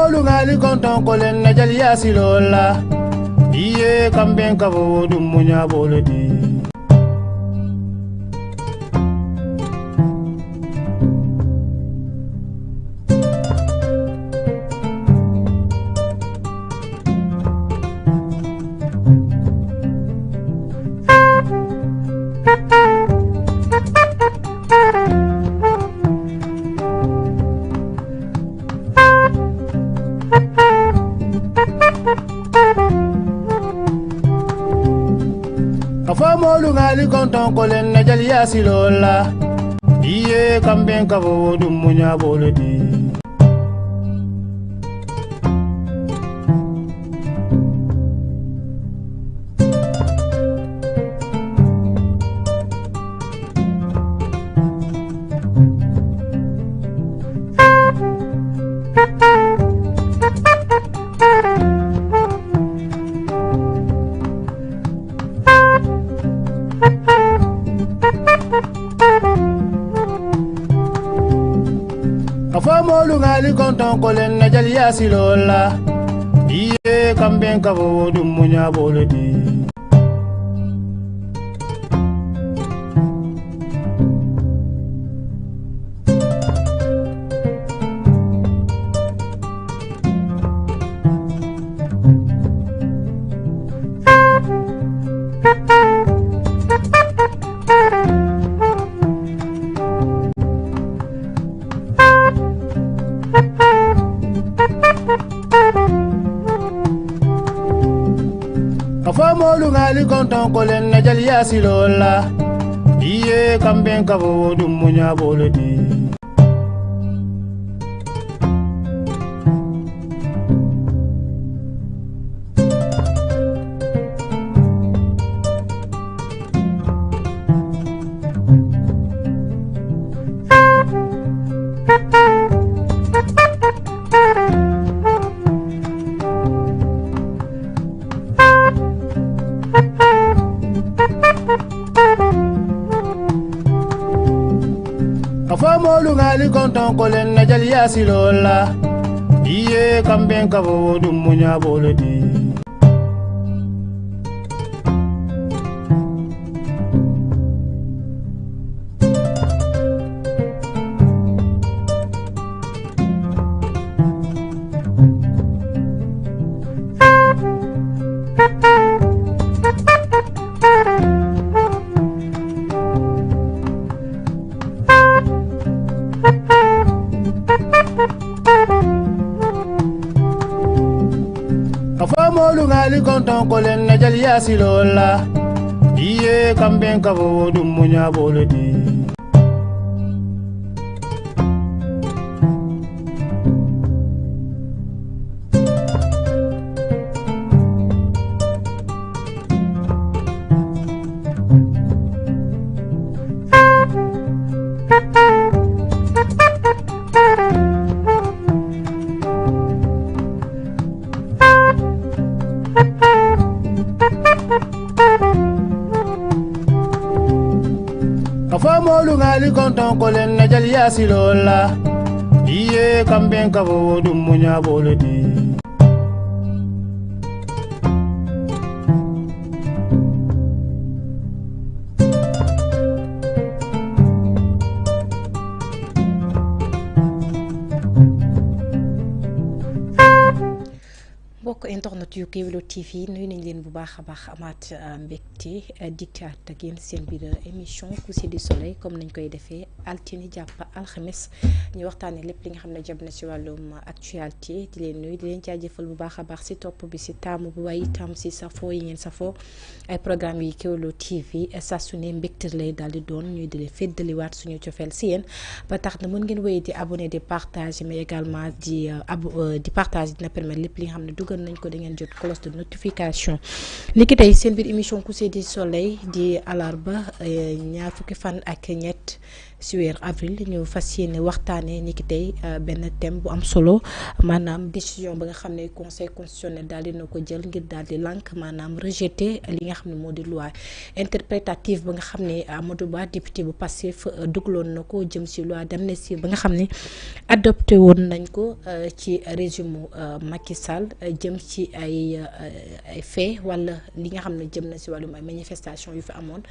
molu ngali konton kolen na jali yasilola iye kamben kabo dum munya bolodi molu ngali konton kolen na jali yasilola iye kamben kabo dum munya bolodi molu ngali konton kolen na jali yasilola iye kamben kabo dum munya bolodi molu ngali konton kolen na jali yasilola iye kamben kabo dum munya bolodi molu ngali konton kolen na jali yasilola iye kamben kabo dum munya bolodi molu ngali konton kolen na jali yasilola iye kamben kabo dum munya bolodi molu ngali konton kolen na jali yasilola iye kamben kabo dum munya bolodi mbokk internet yu Kéwoulo TV nuyu nañ leen bu baax a baax amaat mbégte dikkaat ak yéen seen biir émission Coucher du Soleil comme nañ koy defee altine jàpp alxames ñu waxtaanee lépp li nga xam ne jëm na si wàllum actualité di leen nuyu di leen jaajëfal bu baax a baax si topp bi si taamu bu waaye itam si safoo yi ngeen safoo ay programme yi Kéwoulo TV saa su ne mbégte lay daal di doon ñuy di leen feddaliwaat suñu cofeel si yéen ba tax na mën ngeen wéy di abonné di partager mais également di partager dina permettre lépp li nga xam ne dugal nañ ko da ngeen jot cloche de notification ni ki tey seen biir émission Coucher du Soleil di alarba ñaar fukki fan ak ñett si weer avril ñu fas yéene waxtaanee ni ki tey benn thème bu am solo maanaam décision ba nga xam ne conseil constitutionnel daal dina ko jël ngir daal di lànk maanaam rejeté li nga xam ne moo di loi interprétative ba nga xam ne Amadou Ba député bu Pastef dugaloon na ko jëm si loi d'amnistie ba nga xam ne adopté woon nañ ko ci régime Macky Sall jëm ci ay fait wala li nga xam ne jëm na si wàllum ay manifestation yu fi amoon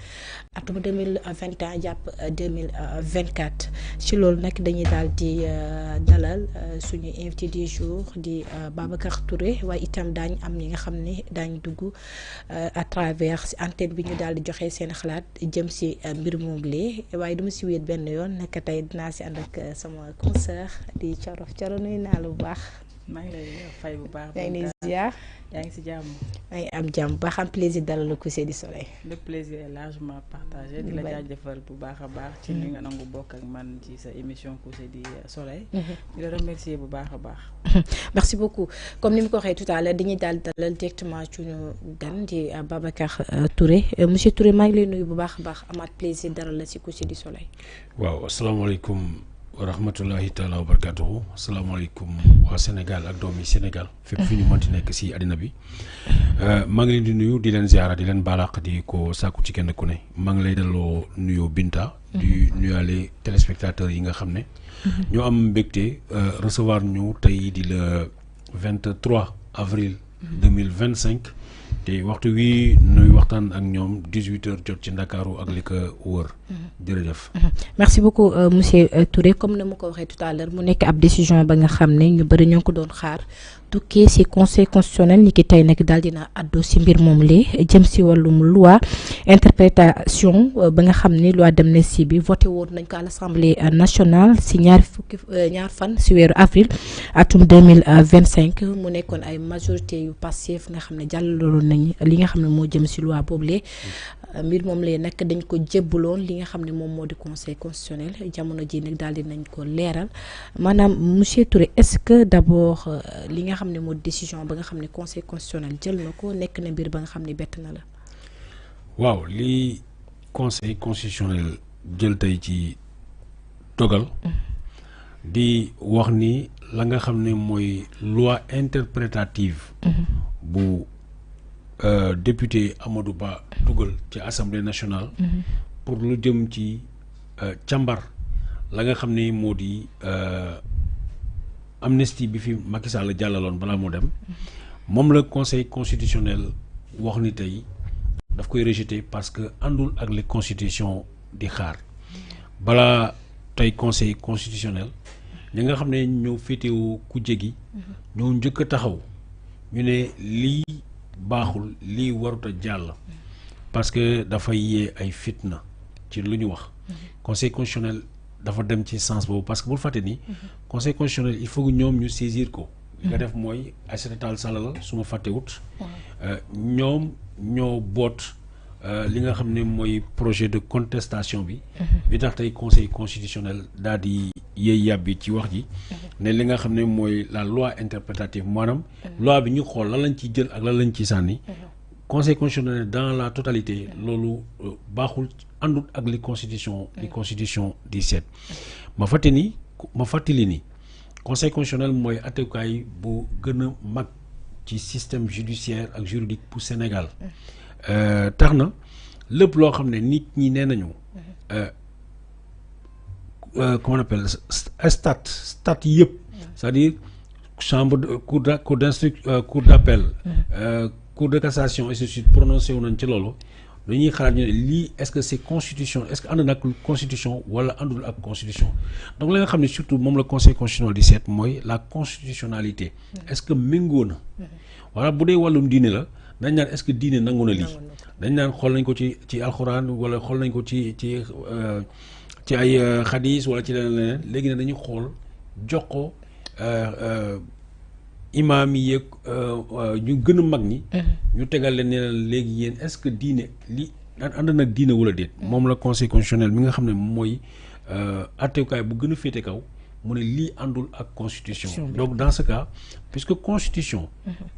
atum 2021 jàpp 2024 ci loolu nag dañuy daal di dalal suñu invité du jour di Babacar Touré waaye itam daañ am ñi nga xam ne daañ dugg à travers si antenne bi ñu daal di joxe seen xalaat jëm si mbir moom lee waaye duma si wéet benn yoon naka tey dinaa si ànd ak sama concert di Coro nuyu naa la bu baax. maa ngi lay fay bu baax. yaa ngi ziar. yaa ngi si jàmm. maa ngi am jàmm bu baax am plaisir dalal le coucher du soleil. le plaisir est largement partagé. di la jaajëfal bu baax a baax. ci li nga nangu bokk ak man ci sa émission coucher du soleil. di la remercier bu baax a baax. merci beaucoup comme ni mu ko waxee tout à l'heure dañuy daal dalal directement suñu gan di Babacar Touré monsieur Touré maa ngi lay nuyu bu baax a baax amaat plaisir dalal la si coucher du soleil. waaw asalaamaaleykum. wa rahmatullahi taala wa barakatuhu asalaamaaleykum waa Sénégal ak doomi Sénégal fépp fi ñu mënti nekk si àddina bi maa ngi leen di nuyu di leen ziara di leen baalaq di ko sàkku ci kenn ku ne maa ngi lay delloo nuyoo Binta di nuyaale téléspectateurs yi nga xam ne ñoo am mbégte recevoir ñu tey di le 23 avril 2025 te waxtu wi nuy waxtaan ak ñoom 18h jot ci Ndakaaru ak li ko wër. jërëjëf. merci beaucoup monsieur Touré comme ni ma ko waxee tout à l'heure mu nekk ab décision ba nga xam ne ñu bëri ñoo ko doon xaar tukkee ci conseil constitutionnel ni ki tey nag daal dina àddu ci mbir moom lee jëm ci wàllum loi interprétation ba nga xam ne loi d'amnistie bi voté woon nañ ko à l'Assemblée nationale ci ñaar fan ci weeru avril atum 2025 mu nekkoon ay majorité yu Pastef nga xam ne jàllaloon nañ li nga xam ne moo jëm ci loi boobu lee mbir moom lee nag dañ ko jébbaloon li nga xam ne moom moo di conseil constitutionnel jamono ji nag daal di nañ ko leeral maanaam monsieur Touré est-ce que d'abord li nga xam ne moo décision ba nga xam ne conseil constitutionnel jël na ko nekk na mbir ba nga xam ne bett na la. waaw li conseil constitutionnel jël tey ci dogal di wax ni la nga xam ne mooy loi interprétative bu député Amadou Ba dugal ci assemblée nationale pour lu jëm ci càmbar la nga xam ne moo di amnistie bi fi Macky Sall jàllaloon balaa moo dem moom la conseil constitutionnel wax ni tey daf koy rejeter parce que àndul ak les constitutions di xaar balaa tey conseil constitutionnel ñi nga xam ne ñoo féetewoo kujje gi ñoo njëkk a taxaw ñu ne lii baaxul lii warut a jàll parce que dafa yee ay fitna ci lu ñu wax conseil constitutionnel dafa dem ci sens boobu parce que bul fàtte ni conseil constitutionnel il faut que ñoom ñu saisir ko nga def mooy Aïssata Tall Sall la su ma fàttewut ñoom ñoo boot li nga xam ne mooy projet de contestation bi bi tax tey conseil constitutionnel daal di yey yàbbi ci wax ji ne li nga xam ne mooy la loi interprétative maanaam loi bi ñu xool lan lañ ciy jël ak lan lañ ciy sànni conseil constitutionnel dans la totalité loolu baaxul àndul ak li constitution 17 ma fàttali ni conseil constitutionnel mooy attekukaay bu gën a mag ci système judiciaire ak juridique pour Sénégal tax na lépp loo xam ne nit ñi nee nañu comment on appelle stat yëpp c'est-à-dire chambre de cour d'appel cour de cassation et ainsi de suite prononcé wu nañ ci loolu dañuy xalaat ñu ne lii est-ce que c'est constitution est-ce que ànd na ak constitution wala àndul ak constitution donc la nga xam ne surtout moom la conseil constitutionnel di seet mooy la constitutionnalité est-ce que méngoo na wala bu dee wàllum diine la dañ naan est-ce que diine nangu na lii dañ naan xool nañ ko ci alxuraan wala xool nañ ko ci ay xadis wala ci leneen léegi ne dañuy xool jox ko imaam yi yeeg ñu gën a mag ñi ñu tegal leen ne léegi yéen est-ce que diine li ànd nag diine wala déet moom la conseil constitutionnel mi nga xam ne mooy attewukaay bu gën a féete kaw mu ne lii àndul ak constitution donc dans ce cas puisque constitution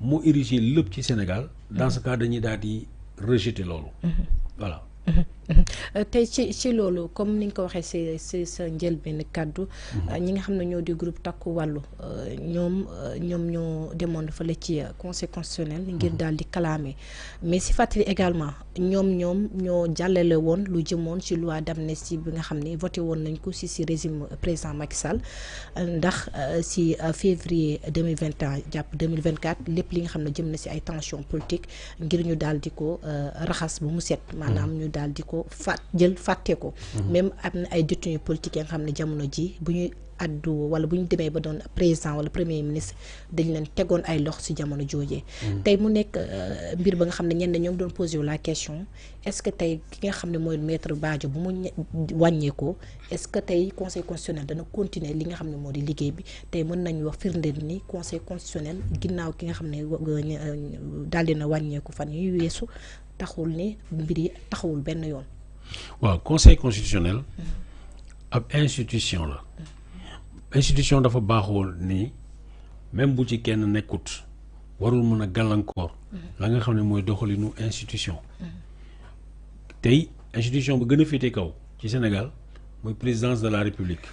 moo érigé lépp ci Sénégal dans ce cas dañuy daal di rejeter loolu voilà tey ci loolu comme ni nga ko waxee si sa njëlbéen kàddu ñi nga xam ne ñoo di groupe takku wàllu ñoom ñoo demoon fële ci conseil constitutionnel ngir daal di kalaame mais si fàttali également ñoom ñoo jàllale woon lu jëmoon ci loi d'amnistie bi nga xam ne voté woon nañ ko si régime président Macky Sall ndax si février 2021 jàpp 2024 lépp li nga xam ne jëm na si ay tension politique ngir ñu daal di ko raxas bu mu set maanaam ñu daal di ko fàtte ko même am na ay détenus politiques yi nga xam ne jamono ji bu ñuy addu wala bu ñu demee ba doon président wala premier ministre dañ leen tegoon ay lox ci jamono joojee tey mu nekk mbir ba nga xam ne ñenn ñoom doon posé la question est-ce que tey ki nga xam ne mooy maître Badio bu mu wàññeekoo est-ce que tey conseil constitutionnel dana continuer li nga xam ne moo di liggéey bi tey mën nañu wax firndeel ni conseil constitutionnel ginnaaw ki nga xam ne daal dina wàññeeku fan yu weesu taxul ne mbir yi taxawul benn yoon. waaw conseil constitutionnel ab institution la. institution dafa baaxoo ni même bu ci kenn nekkut warul mën a gàllankoor la nga xam ne mooy doxalinu institution tey institution bu gën a féete kaw ci Sénégal mooy présidence de la République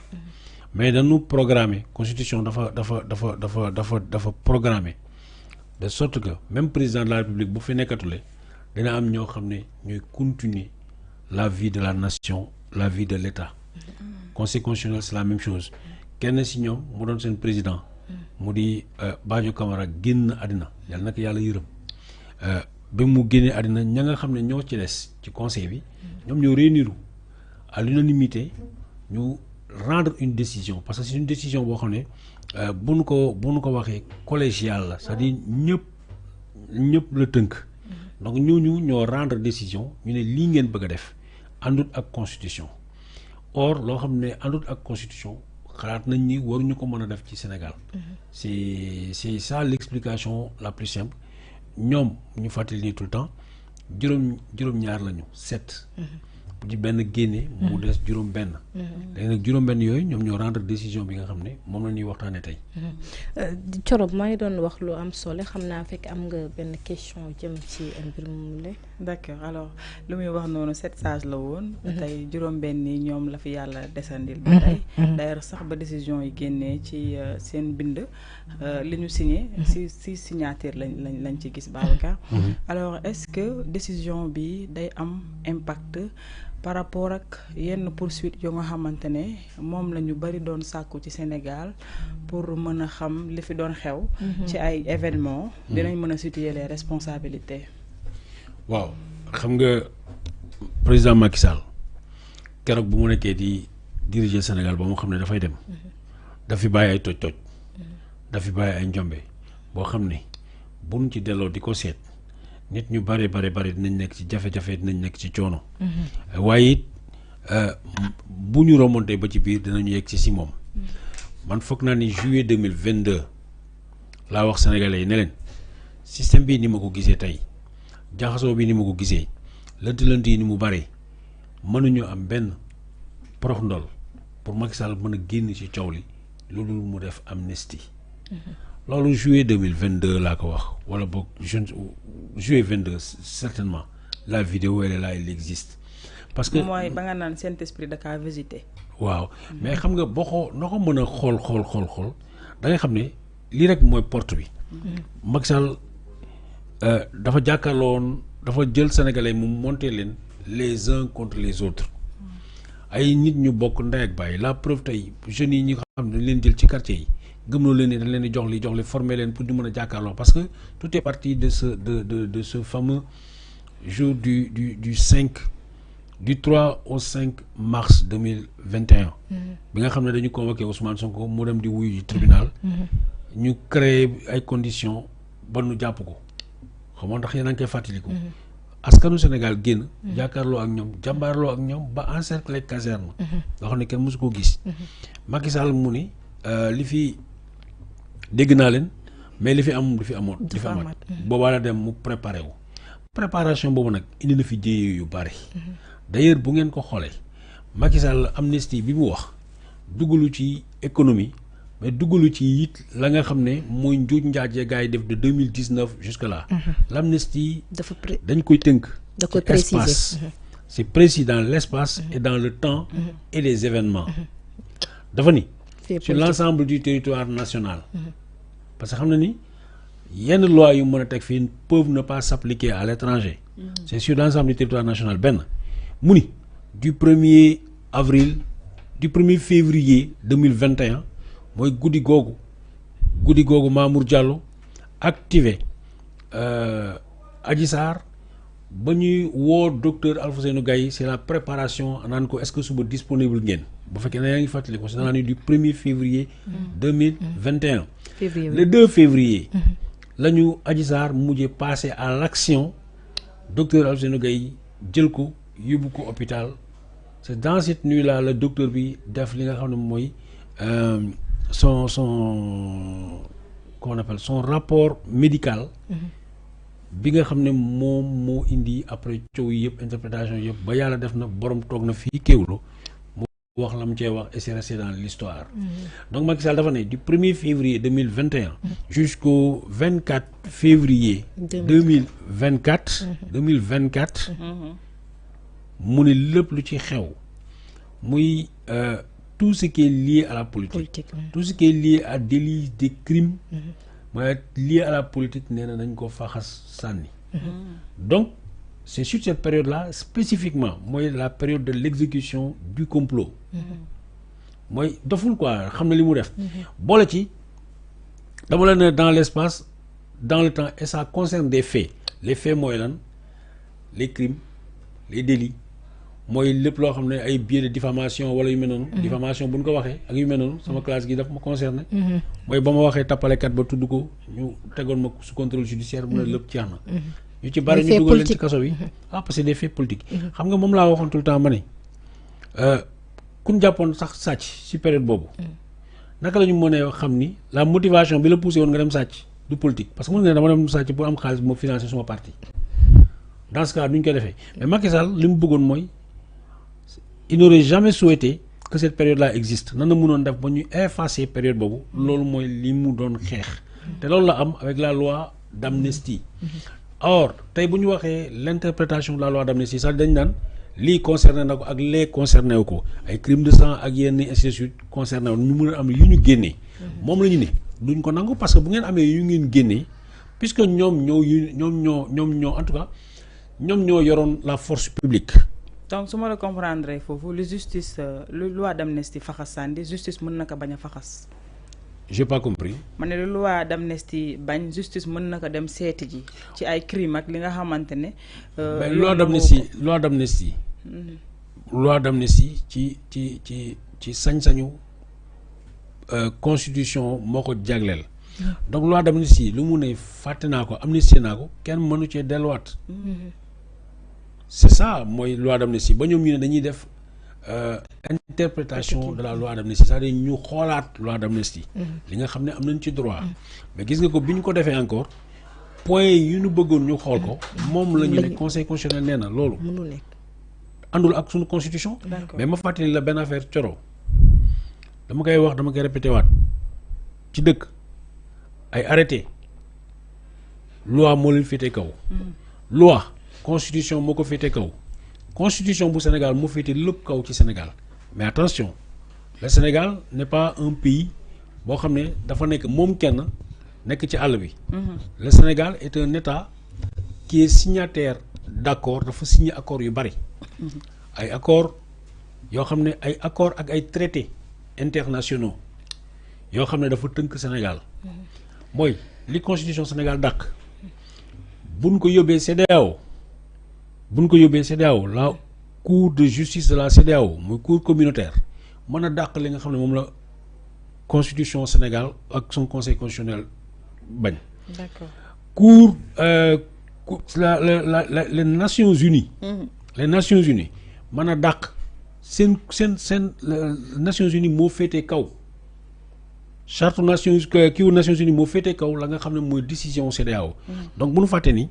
mais dañu programmer constitution dafa programmer de sorte que même président de la République bu fi nekkatule dina am ñoo xam ne ñooy continuer la vie de la nation la vie de l'État conseil constitutionnel c'est la même chose kenn si ñoom mu doon seen président mu di Badio Camara génn àddina yàlla nag yàlla yërëm ba mu génnee àddina ña nga xam ne ñoo ci des ci conseil bi ñoom ñoo réunir à l'unanimité ñu rendre une décision parce que c'est une décision boo xam ne bu nu ko waxee collégial la c'est-à-dire ñëpp la tënk donc ñooñu ñoo rendre décision ñu ne lii ngeen bëgg a def àndut ak constitution or loo xam ne àndut ak constitution xalaat nañ ni waruñu ko mën a def ci Sénégal c'est ça l'explication la plus simple ñoom ñu fàttali ni tout le temps juróom-ñaar lañu 7 bu ci benn génne mu des juróom-benn léegi nag juróom-benn yooyu ñoom ñoo rendre décision bi nga xam ne moom la ñuy waxtaanee tey. Thioro maa ngi doon wax lu am solo xam naa fekk am nga benn question jëm ci mbir mu la. d'accord alors lu muy wax noonu 7 sages la woon. tey juróom-benn yi ñoom la fi yàlla desandil. ba tey d'ailleurs sax ba décision yi génnee ci seen bind li ñu signé. si signature lañ ci gis Babacar. alors est-ce que décision bi day am impact. par rapport ak yenn poursuite yoo nga xamante ne moom la ñu bari doon sàkku ci Sénégal pour mën a xam li fi doon xew. ci ay événements. dinañ mën a situer les responsabilités. waaw xam nga président Macky Sall keroog bu mu nekkee di diriger Sénégal ba mu xam ne dafay dem. daf fi bàyyi ay toj-toj. daf fi bàyyi ay njombe boo xam ne buñ ci delloo di ko seet. nit ñu bare dinañ nekk ci jafe-jafe dinañ nekk ci coono. waaye it bu ñu remonté ba ci biir dinañu yegg ci si moom. man foog naa ni juillet 2022 laa wax sénégalais yi ne leen système bi ni ma ko gisee tey jaxasoo bi ni ma ko gisee lënt yi ni mu bare mënuñu am benn prox ndol pour Macky Sall mën a génn ci coow li lu dul mu def amnistie. loolu juillet 2022 laa ko wax wala boog juillet 22 certainement la vidéo elle est là elle existe. parce que mooy ba nga naan Saint-Esprit da kaa visité. waaw mais xam nga boo noo ko mën a xool da ngay xam ne lii rek mooy porte bi. Macky Sall dafa jàkkaarloon dafa jël sénégalais mu monter leen les uns contre les autres ay nit ñu bokk ndey ak bàyyi la preuve tey jeunes yi ñi nga xam ne dañ leen jël ci quartier yi. gëmloo leen ni dañ leen di jox li former leen pour ñu mën a jàkkaarloo parce que tout est parti de ce fameux jour du 5 du 3 au 5 mars 2021. bi nga xam ne dañu convoqué Ousmane Sonko mu dem di wuyu tribunal. ñu créé ay conditions ba nu jàpp ko xam nga ndax yéen a ngi koy fàttaliku. askanu Sénégal génn. jàkkaarloo ak ñoom jàmbaarloo ak ñoom ba encercler caserne. nga xam ne kenn mësu koo gis. Macky Sall mu ni li fi. dégg naa leen mais li fi amaat boobaa la dem mu préparé wu préparation boobu nag indi na fi jéye yu bari d'ailleurs bu ngeen ko xoolee Macky Sall amnistie bi mu wax duggalu ci économie mais duggalu ci it la nga xam ne mooy njuuj njaajee gars yi def de 2019 jusque là l'amnistie dañ koy tënk ci espace c'est précis dans l'espace et dans le temps et les événements dafa ni sur l'ensemble du territoire national parce que xam na ni yenn loi yu mën a teg fii peuvent ne pas s'appliquer à l'étranger c'est sur l'ensemble du territoire national benn mu ni du 1er février 2021 mooy guddi googu Mamour Diallo activé Adji Sarr ba ñuy woo docteur Alfousseynou Gaye c'est la préparation naan ko est-ce que suba disponible ngeen bu fekkee ne yaa ngi fàttali ko c'est dans la nuit du 1er février 2021 le 2 février la ñu Adji Sarr mujjee passer à l'action docteur Alfousseynou Gaye jël ko yóbbu ko hôpital c'est dans cette nuit là le docteur bi def li nga xam ne mooy son comment on appelle son rapport médical bi nga xam ne moom moo indi après coow yëpp interprétation yëpp ba yàlla def na borom toog na fii Kéwoulo mu wax la mu cee wax et c'est resté dans l'histoire donc Macky Sall dafa ne du 1er février 2021 jusqu'au 24 février 2024 mu ne lépp lu ci xew muy tout ce qui est lié à la politique tout ce qui est lié à délit des crimes mooy lié à la politique nee na nañ ko faxas sànni donc c'est sur cette période-là spécifiquement mooy la période de l'exécution du complot mooy doful quoi xam na li mu def boole ci dama la ne dans l'espace dans le temps et ça concerne des faits les faits mooy lan les crimes les délits mooy lépp loo xam ne ay biais de diffamation wala yu mel noonu diffamation bu ñu ko waxee ak yu mel noonu sama classe gi daf ma concerné mooy ba ma waxee tappalekat ba tudd ko ñu tegoon ma sous contrôle judiciaire mu ne lépp jeex na ñu ci bari ñu dugal leen ci kaso bi parce que c'est des faits politiques xam nga moom laa waxoon tout le temps ma ne kun jàppoon sax sàcc ci période boobu naka la ñu mënee xam ni la motivation bi la poussé woon nga dem sàcc du politique parce que mën nga ne dama dem sàcc pour am xaalis bu ma financer suma parti dans ce cas duñ ko defee mais Macky Sall li mu bëggoon mooy il n'aurait jamais souhaité que cette période-là existe nan na mënoon def ba ñu effacer période boobu loolu mooy li mu doon xeex te loolu la am avec la loi d'amnistie or tey bu ñu waxee l'interprétation de la loi d'amnistie sax dañ naan lii concerné na ko ak lee concerné wu ko ay crimes de sang ak yenn ainsi de suite concerné wu ñu mën a am yu ñu génnee moom la ñu ne duñ ko nangu parce que bu ngeen amee yu ngeen génnee puisque ñoom ñoo en tout cas ñoom ñoo yoroon la force publique. donc su ma la comprendre foofu lu justice lu loi d'amnistie faxas sànni justice mën na ko bañ a faxas. j'ai pas compris. ma ne lu loi d'amnistie bañ justice mën na ko dem seeti ji ci ay crime ak li nga xamante ne. loi d'amnistie ci sañ-sañu constitution moo ko jagleel. donc loi d'amnistie lu mu ne fàtte naa ko amnistie naa ko kenn mënu cee delluwaat. c'est ça mooy loi d'amnistie ba ñoom ñu ne dañuy def interprétation de la loi d'amnistie c'est-à-dire ñu xoolaat loi d'amnistie li nga xam ne am nañ ci droit mais gis nga ko bi ñu ko defee encore point yu ñu bëggoon ñu xool ko moom la ñu ne conseil constitutionnel nee na loolu mënul nekk àndul ak suñu constitution mais ma fàttali la benn affaire coro dama koy wax dama koy répété waat ci dëkk ay arrêté loi moo leen féete kaw loi constitution moo ko féete kaw constitution bu Sénégal moo féete lépp kaw ci Sénégal mais attention le Sénégal n'est pas un pays boo xam ne dafa nekk moom kenn nekk ci àll bi le Sénégal est un État qui est signataire d'accord dafa signé accord yu bari ay accord yoo xam ne ay accord ak ay traités internationaux yoo xam ne dafa tënk Sénégal mooy li constitution Sénégal dàq buñ ko yóbbee CEDEAO la cour de justice de la CEDEAO muy cour communautaire mën a dàq li nga xam ne moom la constitution Sénégal ak son conseil constitutionnel bañ. D'accord. cour les Nations Unies. les Nations Unies mën a dàq seen Nations Unies moo féetee kaw charte Nations Unies moo féetee kaw la nga xam ne mooy décision CEDEAO. donc bu ñu fàtte ni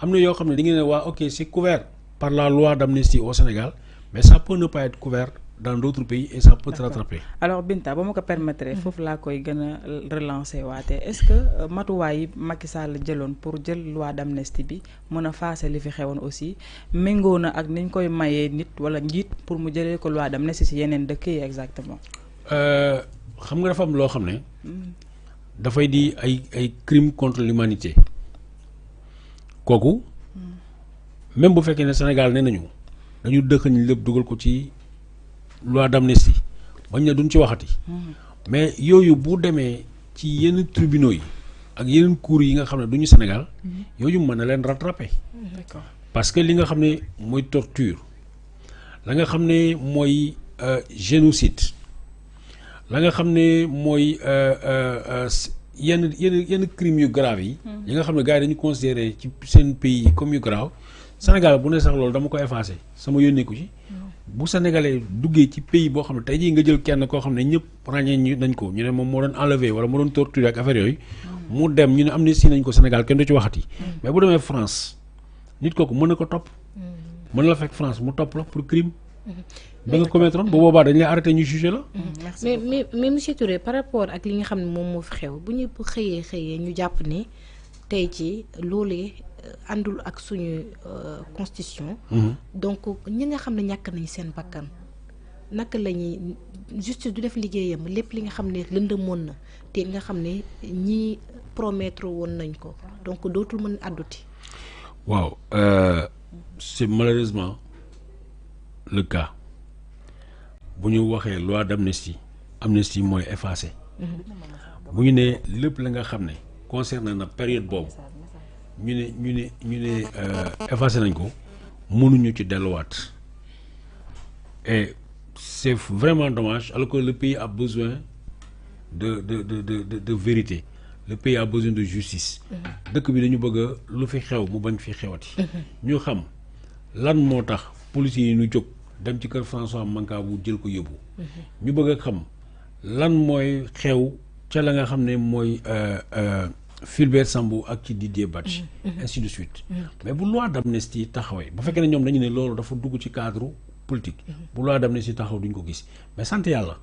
am na yoo xam ne da ngeen ne waa ok c'est couvert par la loi d'amnistie au Sénégal mais ça peut ne pas être couvert dans d'autres pays et ça peut te rattraper. Alors Binta ba ma ko permettre foofu laa koy gën a relancer waate est-ce que matuwaay yi Macky Sall jëloon pour jël loi d'amnistie bi mën a faase li fi xewoon aussi méngoo na ak niñ koy mayee nit wala njiit pour mu jëlee ko loi d'amnistie ci yeneen dëkk yi exactement. xam nga dafa am loo xam ne dafay di ay crimes contre l'humanité kooku même bu fekkee ne Sénégal nee nañu dañu dëkkañ lépp dugal ko ci loi d'amnistie bañ ne duñ ci waxati mais yooyu bu demee ci yenn tribunaux yi ak yeneen cours yi nga xam ne duñu Sénégal yooyu mën na leen rattraper. D'accord. Parce que li nga xam ne mooy torture la nga xam ne mooy génocide la nga xam ne mooy yenn crimes yu grave yi nga xam ne gars yi dañu considéré ci seen pays comme yu grave Sénégal bu ne sax loolu dama ko effacé sama yónnee ko ci bu sénégalais duggee ci pays boo xam ne tey jii nga jël kenn koo xam ne ñëpp ràññee ñu nañ ko ñu ne moom moo doon enlevé wala moo doon torturé ak affaire yooyu mu dem ñu ne amnistie nañ ko Sénégal kenn du ci waxati mais bu demee France nit kooku mën na ko topp mën na la fekk France mu topp la pour crime ba nga commettre bu boobaa dañ lay arrêté ñu jugé la. mais monsieur Touré par rapport ak li nga xam ne moom moo fi xew bu ñu xëyee ñu jàpp ne tey jii loolee àndul ak suñu constitution. donc ñi nga xam ne ñàkk nañ seen bakkan naka la ñuy justice du def liggéeyam lépp li nga xam ne lëndëmoon na te nga xam ne ñii promettre woon nañ ko donc dootul mën àdduti. waaw c'est malheureusement le cas bu ñu waxee loi d'amnistie amnistie mooy effacé bu ñu ne lépp la nga xam ne concerne na période boobu ñu ne effacé nañ ko mënuñu ci delluwaat et c'est vraiment dommage alors que le pays a besoin de vérité le pays a besoin de justice dëkk bi dañu bëgg lu fi xew mu bañ fi xewati ñu xam lan moo tax policiers yi ñu jóg dem ci kër François Mancabou jël ko yóbbu ñu bëgg a xam lan mooy xew ca la nga xam ne mooy Fulbert Sambou ak ci Didier Badji ainsi de suite mais bu loi d'amnistie taxawee bu fekkee ne ñoom dañu ne loolu dafa dugg ci cadre politique bu loi d'amnistie taxaw duñ ko gis mais sant yàlla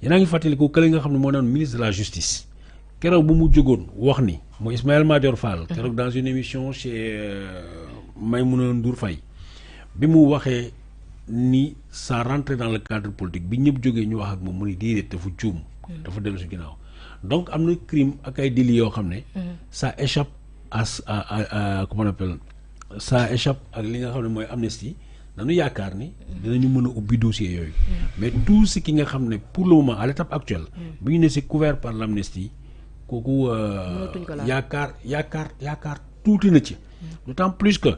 yéen a ngi fàttaliku kële nga xam ne moo doon ministre de la justice keroog bu mu jógoon wax ni mooy Ismaïla Madior Fall keroog dans une émission chez Maïmouna Ndour Faye bi mu waxee ni ça rentre dans le cadre politique bi ñëpp jógee ñu wax ak moom mu ni déedéet dafa juum dafa dellu si ginnaaw donc am na crime ak ay délits yoo xam ne ça échappe à comment on appelle ça échappe ak li nga xam ne mooy amnistie dañu yaakaar ni dinañu mën a ubbi dossier yooyu mais tout ce qui nga xam ne pour le moment à l'étape actuelle bu ñu ne c'est couvert par l'amnistie kooku yaakaar tuuti na ci d'autant plus que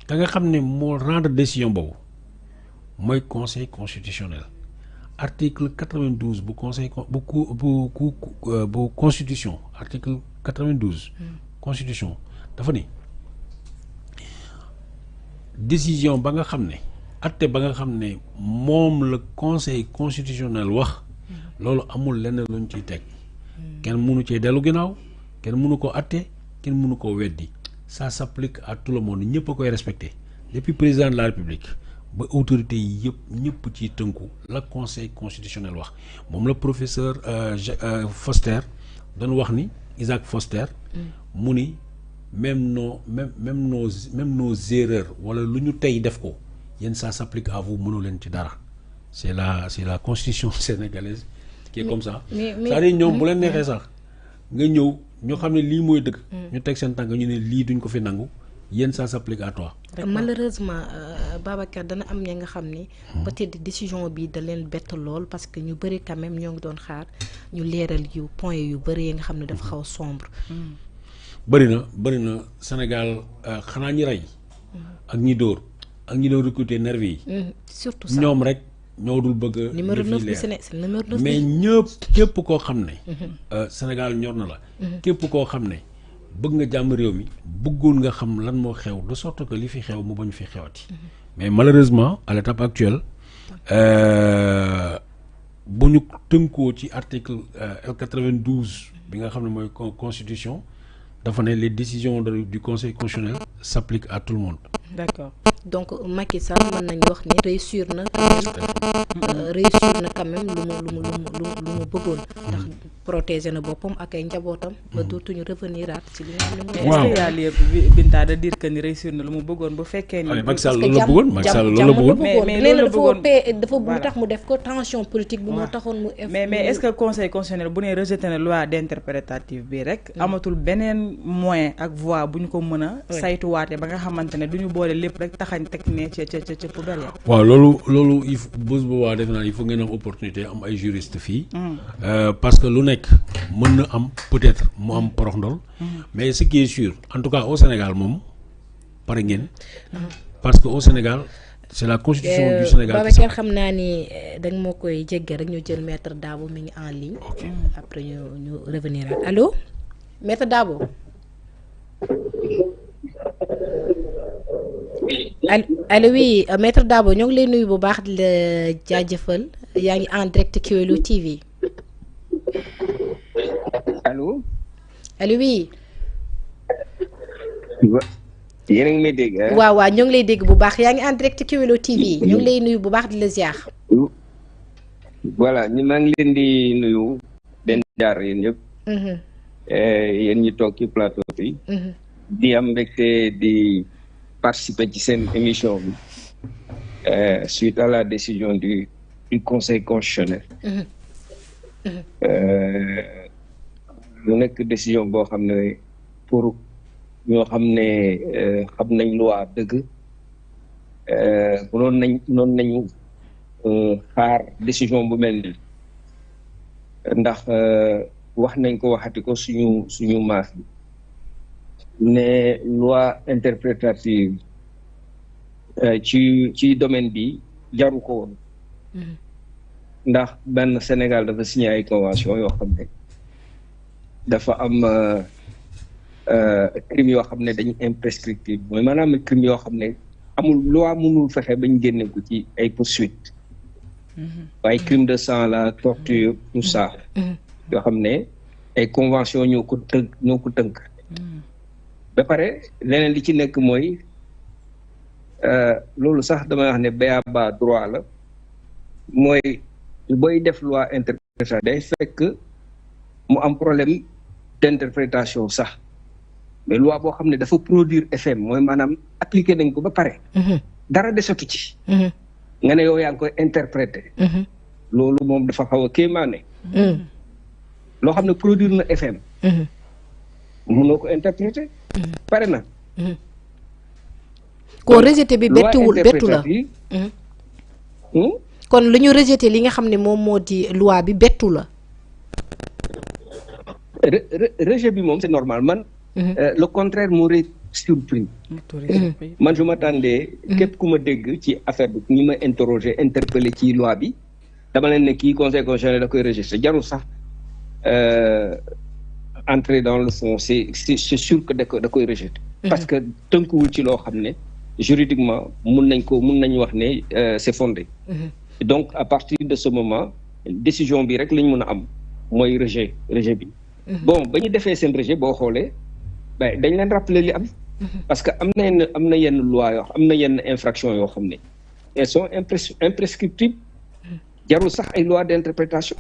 ka nga xam ne moo rendre décision boobu mooy conseil constitutionnel article 92 bu conseil bu constitution article 92 constitution dafa ni décision ba nga xam ne atte ba nga xam ne moom la conseil constitutionnel wax loolu amul lenn luñ ciy teg kenn mënu cee dellu ginnaaw kenn mënu ko atte kenn mënu ko weddi ça s'applique à tout le monde ñëpp a koy respecté depuis président de la République ba autorité yi yëpp ñëpp ciy tënku la conseil constitutionnel wax moom la professeur Foster doon wax ni Isaac Foster mu ni même nos erreurs wala lu ñu tey def ko yéen ça s'applique à vous mënu leen ci dara c'est la constitution sénégalaise qui est comme ça c'est-à-dire ñoom bu leen neexee sax nga ñëw ñu xam ne lii mooy dëgg ñu teg seen tànk ñu ne lii duñ ko fi nangu yéen ça s'applique à toi. malheureusement Babacar dana am ña nga xam ni peut-être décision bi da leen bett lool parce que ñu bëri quand même ñoo ngi doon xaar ñu leeral yu point yu bëri yi nga xam ne dafa xaw a sombre. bëri na Sénégal xanaa ñi rey ak ñi dóor ak ñi doon recruter nervi yi surtout ça ñoom rek ñoo dul bëgg numéro 9 bi c'est numéro 9 mais képp koo xam ne Sénégal ñor na la képp koo xam ne bëgg nga jàmm réew mi bëggoon nga xam lan moo xew de sorte que li fi xew mu bañ fi xewati mais malheureusement à l'étape actuelle bu ñu tënkoo ci article L92 bi nga xam ne mooy constitution dafa ne les décisions du conseil constitutionnel s'appliquent à tout le monde d'accord. donc Macky Sall mën nañu wax ni réussir na quand même lu mu bëggoon ndax protéger na boppam ak ay njabootam ba dootuñu revenir at ci li nga xam ne mais est-ce que y a lieu Binta de dire que ni réussir na lu mu bëggoon bu fekkee ni Macky Sall loolu la bëggoon Macky Sall loolu la bëggoon mais loolu la bëggoon dafa bu tax mu def ko tension politique bu moo taxoon mu mais est-ce que conseil constitutionnel bu ne rejeté na loi d'interprétative bi rek amatul beneen moyen ak voie bu ñu ko mën a saytuwaate ba nga xamante ne du ñu boole lépp rek taxañ teg ne ca poubelle ya waaw loolu il faut bés boobaa defe naa il faut ngeen am opportunité am ay juriste fii parce que lu nekk mën na am peut-être mu am porox ndol mais ce qui est sûr en tout cas au Sénégal moom pare ngeen parce que au Sénégal c'est la constitution du Sénégal. Babacar xam naa ni dañ moo koy jégge rek ñu jël maître Dabo mi ngi en ligne. après ñu revenir allo maître Dabo. allo oui maître Dabo ñoo ngi lay nuyu bu baax di la jaajëfal yaa ngi en direct Kewelo TV. allo. allo oui. yéen a ngi may dégg. waaw ñoo ngi lay dégg bu baax yaa ngi en direct Kewelo TV ñoo ngi lay nuyu bu baax di la ziar. voilà maa ngi leen di nuyu. den jaar yéen ñëpp. yéen ñi toog ci plateau bi. di am mbégte di participer ci seen émission bi. suite à la décision du conseil constitutionnel. mu nekk décision boo xam ne pour. ñoo xam ne xam nañ loi dëgg noonu nañu xaar décision bu mel ni ndax wax nañ ko waxati ko suñu maas bi ne loi interprétative ci domaine bi jaru ko woon ndax benn Sénégal dafa signé ay convention yoo xam ne dafa am crime yoo xam ne dañu imprescriptible mooy maanaam crime yoo xam ne amul loi mënul fexe bañ génne ko ci ay poursuites waaye crime de sang la torture tout ça yoo xam ne ay convention ñoo ko tënk ba pare leneen li ci nekk mooy loolu sax damay wax ne ba droit la mooy booy def loi interprétative day fekk mu am problème d'interprétation sax mais loi boo xam ne dafa produire effet mooy maanaam appliqué nañ ko ba pare. dara desatu ci. nga ne yow yaa ngi koy interpréter. loolu moom dafa xaw a kéemaane. loo xam ne produire na effet. mënoo ko interpréter. pare na. kon rejeté bi bettu la. kon lu ñu rejeté li nga xam ne moom moo di loi bi bettu la. rejet bi moom c'est normal man. Le contraire m'aurait surpris. Man je m'attendais képp ku ma dégg ci affaire bi ñi ma interpellé ci loi bi dama leen ne kii conseil constitutionnel da koy rejeté jarul sax entrer dans le fond c'est sûr que da koy rejeté. parce que tënkuwul ci loo xam ne juridiquement mun nañ wax ne c'est fondé. donc à partir de ce moment décision bi rek lañ mën a am mooy rejet bi. bon ba ñu defee seen rejet boo xoolee. dañ leen rappeler li am parce que am na yenn loi yoo am na yenn infraction yoo xam ne elles sont imprescriptibles jarul sax ay loi d'interprétation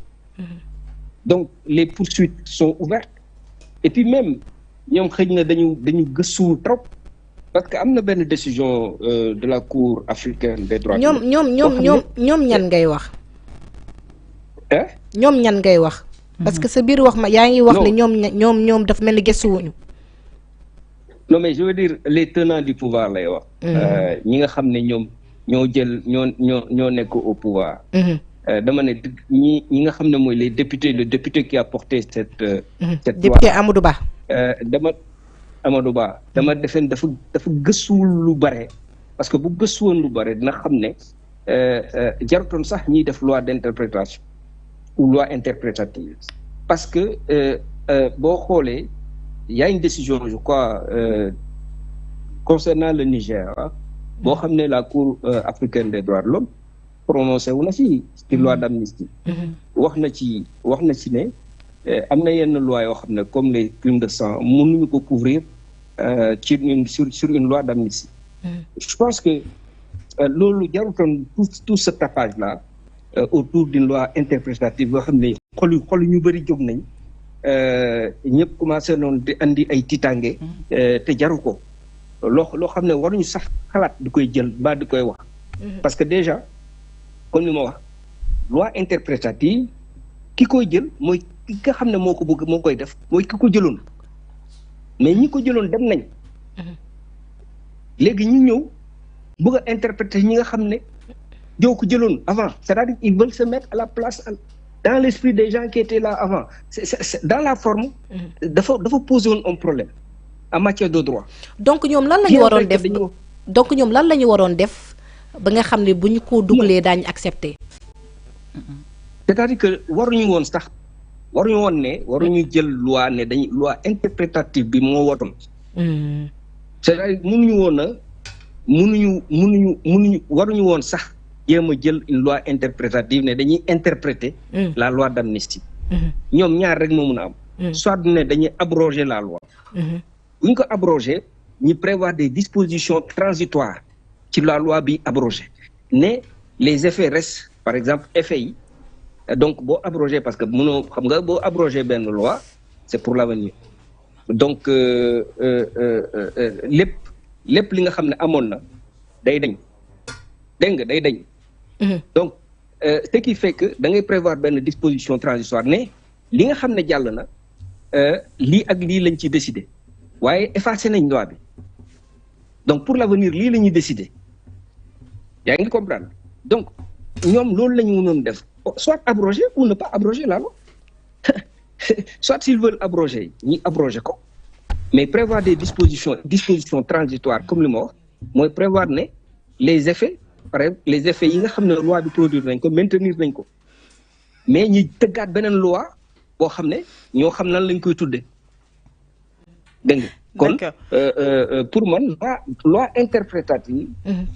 donc les poursuites sont ouvertes et puis même ñoom xëj na dañu gëstuwul trop parce que am na benn décision de la Cour africaine des droits de l'homme ñoom ñan ngay wax ñoom ñan ngay wax parce que sa biir wax ma yaa ngi wax ne ñoom dafa mel ni gëstuwuñu. non mais je veux dire les tenants du pouvoir lay wax. ñi nga xam ne ñoom ñoo nekk au pouvoir. dama ne ñi nga xam ne mooy le député qui a porté cette loi. député Amadou Ba. dama defen dafa gëstuwul lu bare parce que bu gëstuwoon lu bare dina xam ne jarutoon sax ñiy def loi d'interprétation ou loi interprétative parce que boo xoolee. Il y a une décision, je crois, concernant le Niger, boo xam ne la Cour africaine des droits de l'homme prononcé wu na ci loi d'amnistie. wax na ci ne am na yenn loi yoo xam ne comme les crimes de sang mënuñu ko couvrir sur une loi d'amnistie. Je pense que loolu jarutoon tout ce tapage là autour d'une loi interprétative boo xam ne xol ñu bëri jóg nañ ñëpp commencé noonu di andi ay tiitaange te jaru ko loo xam ne waruñu sax xalaat di koy jël ba di koy wax parce que déjà comme ni ma wax loi interprétative ki koy jël mooy ki nga xam ne moo ko bëgg moo koy def mooy ki ko jëloon mais ñi ko jëloon dem nañ léegi ñu ñëw bëgg a interpréter ñi nga xam ne joo ko jëloon avant c'est-à-dire ils veulent se mettre à la place dans l'esprit des gens qui étaient là avant c'est dans la forme dafa poser woon un problème en matière de droit. donc ñoom lan la ñu waroon def donc ñoom lan la ñu waroon def ba nga xam ne bu ñu ko dugalee daañu accepter. c'est-à-dire que waruñu woon sax waruñu woon ne waruñu jël loi ne dañuy loi interprétative bi moo wotoon. c'est-à-dire mënuñu woon a mënuñu waruñu woon sax jéem a jël une loi interprétative ne dañuy interpréter la loi d'amnistie. ñoom ñaar rek moo mun a am. soit ne dañuy abroger la loi. bu ñu ko abroger ñu prévoir des dispositions transitoires ci la loi bi abrogée ne les effets restent par exemple effets yi donc boo abrogé parce que mënoo xam nga boo abrogé benn loi c'est pour l'avenir donc lépp li nga xam ne amoon na day dañ dégg nga day dañ donc ce qui fait que da ngay prévoir benn disposition transitoire ne li nga xam ne jàll na lii ak lii lañ ci décider waaye effacé nañ loi bi donc pour l'avenir lii la ñuy décider yaa ngi comprendre donc ñoom loolu la ñu mënoon def soit abroger ou ne pas abroger la loi soit s'ils veulent abroger ñi abroger ko mais prévoir des dispositions transitoires comme li ma wax mooy prévoir ne les effets par exemple les effets yi nga xam ne loi bi produire nañ ko maintenir nañ ko mais ñi tëggaat beneen loi boo xam ne ñoo xam nan lañ koy tuddee dégg nga kon pour man loi interprétative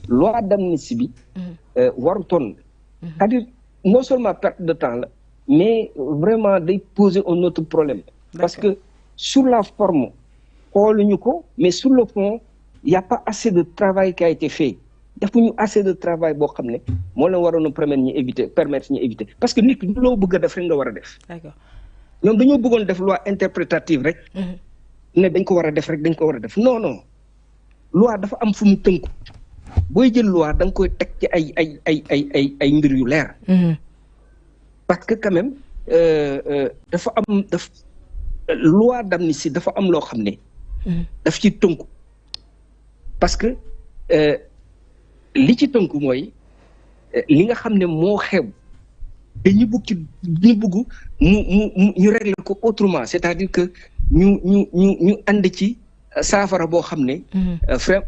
loi d'amnistie bi warutoon c'est-à-dire non seulement perte de temps la mais vraiment day poser un autre problème parce que sur la forme xooluñu ko mais sur le fond il y a pas assez de travail qui a été fait defuñu assez de travail boo xam ne moo leen waroon a permettre ñu éviter parce que nit ki loo bëgg a def rek nga war a def ñoom dañoo bëggoon def loi interprétative rek ne dañ ko war a def rek dañ ko war a def non loi dafa am fu mu tënku booy jël loi da nga koy teg ci ay mbir yu leer parce que quand même dafa am loi d'amnistie dafa am loo xam ne daf ci tënku parce que li ci tënku mooy li nga xam ne moo xew te ñu bëgg ñu régler ko autrement c'est-à-dire que ñu ànd ci saafara boo xam ne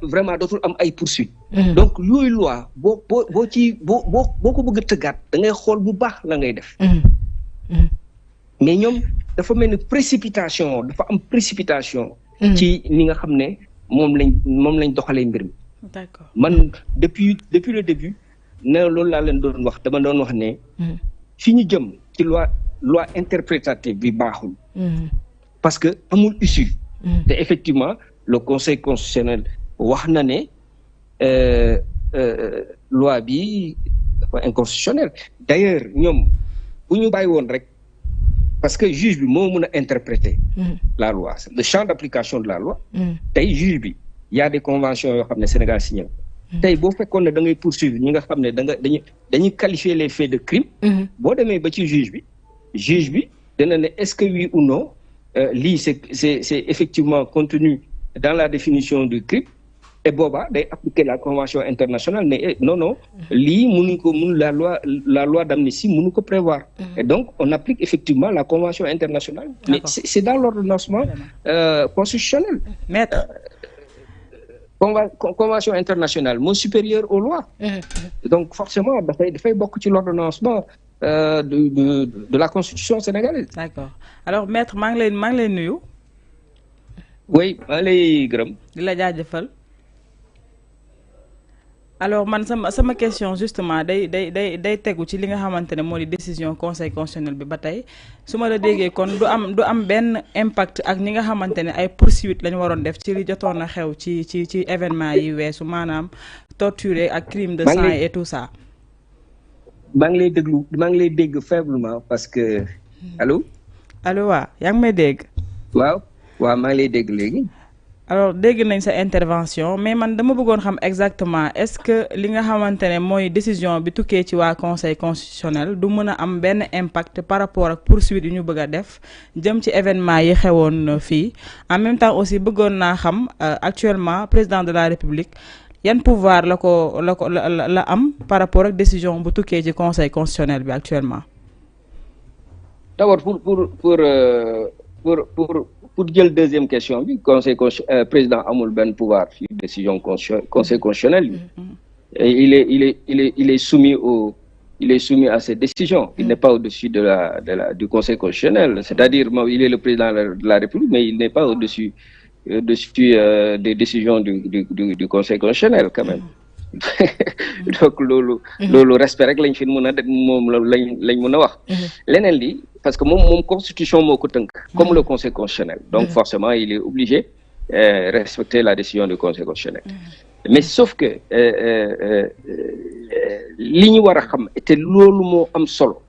vraiment dootul am ay poursuites donc yooyu loi boo ko bëgg a tëggaat da ngay xool bu baax la ngay def mais ñoom dafa mel ni dafa am précipitation ci ni nga xam ne moom lañ doxalee mbir mi d'accord man depuis le début ne loolu laa leen doon wax dama doon wax ne fi ñu jëm ci loi interprétative bi baaxul parce que amul issue te effectivement le conseil constitutionnel wax na ne loi bi dafa inconstitutionnelle d'ailleurs ñoom bu ñu bàyyi woon rek parce que juge bi moo mën a interpréter la loi le champ d'application de la loi tey juge bi y a des conventions yoo xam ne Sénégal signé tey boo fekkoon ne da ngay poursuivre ñi nga xam ne dañuy qualifier les faits de crime boo demee ba ci juge bi dana ne est-ce que oui ou non lii c'est effectivement contenu dans la définition du crime et booba day appliquer la convention internationale mais non lii la loi d'amnistie mënu ko prévoir et donc on applique effectivement la convention internationale mais c'est dans l'ordonnancement constitutionnel maître convention internationale moo supérieure aux lois donc forcément dafay bokk ci l'ordonnancement de la constitution sénégalaise. D'accord alors maître maa ngi lay nuyu. oui maa ngi lay gërëm. di la jaajëfal. alors man sama question justement day tegu ci li nga xamantene modi décision conseil constitutionnel bi batay suma la déggee kon du am ben impact ak ñi nga xamantene ay poursuite lañ waron def ci li jotoon a xew ci événement yi weesu manam torture ak crime de sang et tout ça. maa ngi lay dégg faiblement parce que allô wa yaa ngi may dégg. waaw maa ngi lay dégg léegi. alors dégg nañ sa intervention mais man dama bëggoon xam exactement est-ce que li nga xamantene moy décision bi tukkee ci wa conseil constitutionnel du mën a am ben impact par rapport ak poursuite yi ñu bëgg a def jëm ci événement yi xewoon fii en même temps aussi bëggoon naa xam actuellement président de la république yan pouvoir la am par rapport ak décision bu tukkee ci conseil constitutionnel bi actuellement. D'abord pour jël deuxième question bi président amul ben pouvoir ci décision conseil constitutionnel. Il est soumis à ces décisions. Il n'est pas au-dessus du conseil constitutionnel. C'est-à-dire il est le président de la République, mais il n'est pas au-dessus des décisions du conseil constitutionnel quand même. Donc lolu respect rek lañ fi mëna lañ mëna wax. Leneen li parce que mon constitution moko teunk comme le conseil constitutionnel. Donc forcément il est obligé respecter la décision du conseil constitutionnel. Mais sauf que li ñu wara xam té lolu mo am solo.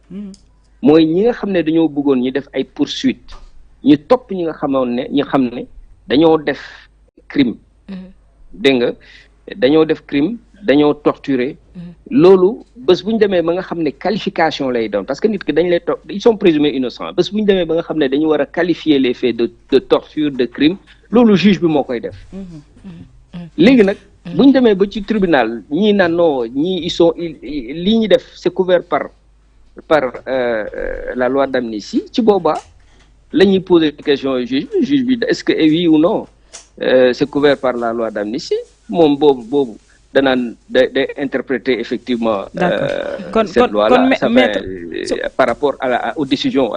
Moy ñi nga xamné dañoo bëggoon ñi def ay poursuites ñi top ñi nga xamone ñi xamné dañoo def crime. Dégg nga dañoo def crime dañoo torturer loolu bés bu ñu demee ba nga xam ne qualification lay doon parce que nit ki dañ lay ils sont présumés innocents bés bu ñu demee ba nga xam ne dañu war a qualifier les faits de torture de crime loolu juge bi moo koy def léegi nag bu ñu demee ba ci tribunal ñii naan non ñii ils sont lii ñi def c'est couvert par la loi d'amnistie ci boobaa la ñuy poser question juge bi est-ce que oui ou non c'est couvert par la loi d'amnistie moom boobu danaan day interpréter effectivement cette loi-là par rapport aux décisions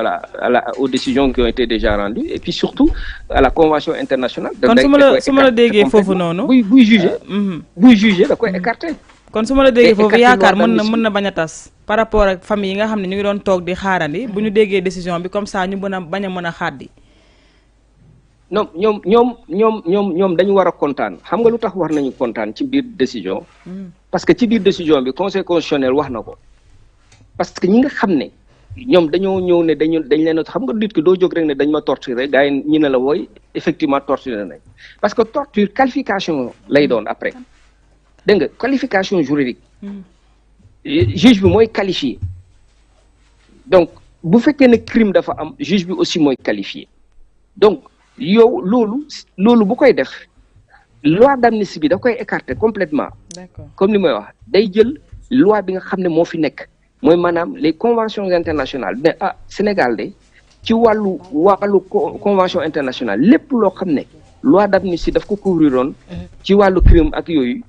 aux décisions qui ont été déjà rendues et puis surtout à la convention internationale. kon su ma la déggee foofu noonu. buy juger da koy écarter. kon su ma la déggee foofu yaakaar mën na bañ a tas par rapport ak famille yi nga xam ne ñu ngi doon toog di xaarandi bu ñu déggee décision bi comme ça ñu bañ a mën a xaaddi. non ñoom dañu war a kontaan xam nga lu tax war nañu kontaan ci biir décision. parce que ci biir décision bi conseil constitutionnel wax na ko. parce que ñi nga xam ne ñoom dañoo ñëw ne dañ leen a xam nga nit ki doo jóg rek ne dañ ma torturer gars yi ñu ne la wooy effectivement torturer nañ parce que torture qualification lay doon après dégg nga qualification juridique. juge bi mooy qualifié donc bu fekkee ne crime dafa am juge bi aussi mooy qualifié donc. yow loolu bu koy def loi d'amnistie bi da koy écarter complètement. D'accord. Comme li may wax day jël loi bi nga xam ne moo fi nekk mooy maanaam les conventions internationales ne Sénégal de ci wàllu convention internationale lépp loo xam ne loi d'amnistie daf ko couvriroon ci wàllu crime ak yooyu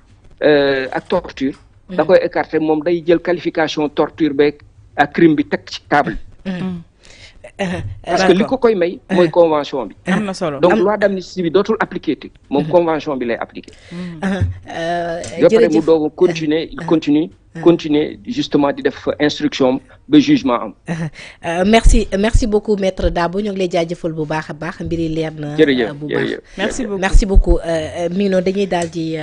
ak torture da koy écarter moom day jël qualification torture beeg ak crime bi teg ci table. Parce que li ko koy may mooy convention bi. am na solo donc loi d'amnistie bi dootul appliquer ti moom convention bi lay appliquer. jërëjëf mu doog a continuer justement di def instruction ba jugement am. merci beaucoup maître Dabo ñu ngi lay jaajëfal bu baax a baax mbiri leer na. bu baax merci beaucoup mi ngi noonu dañuy daal di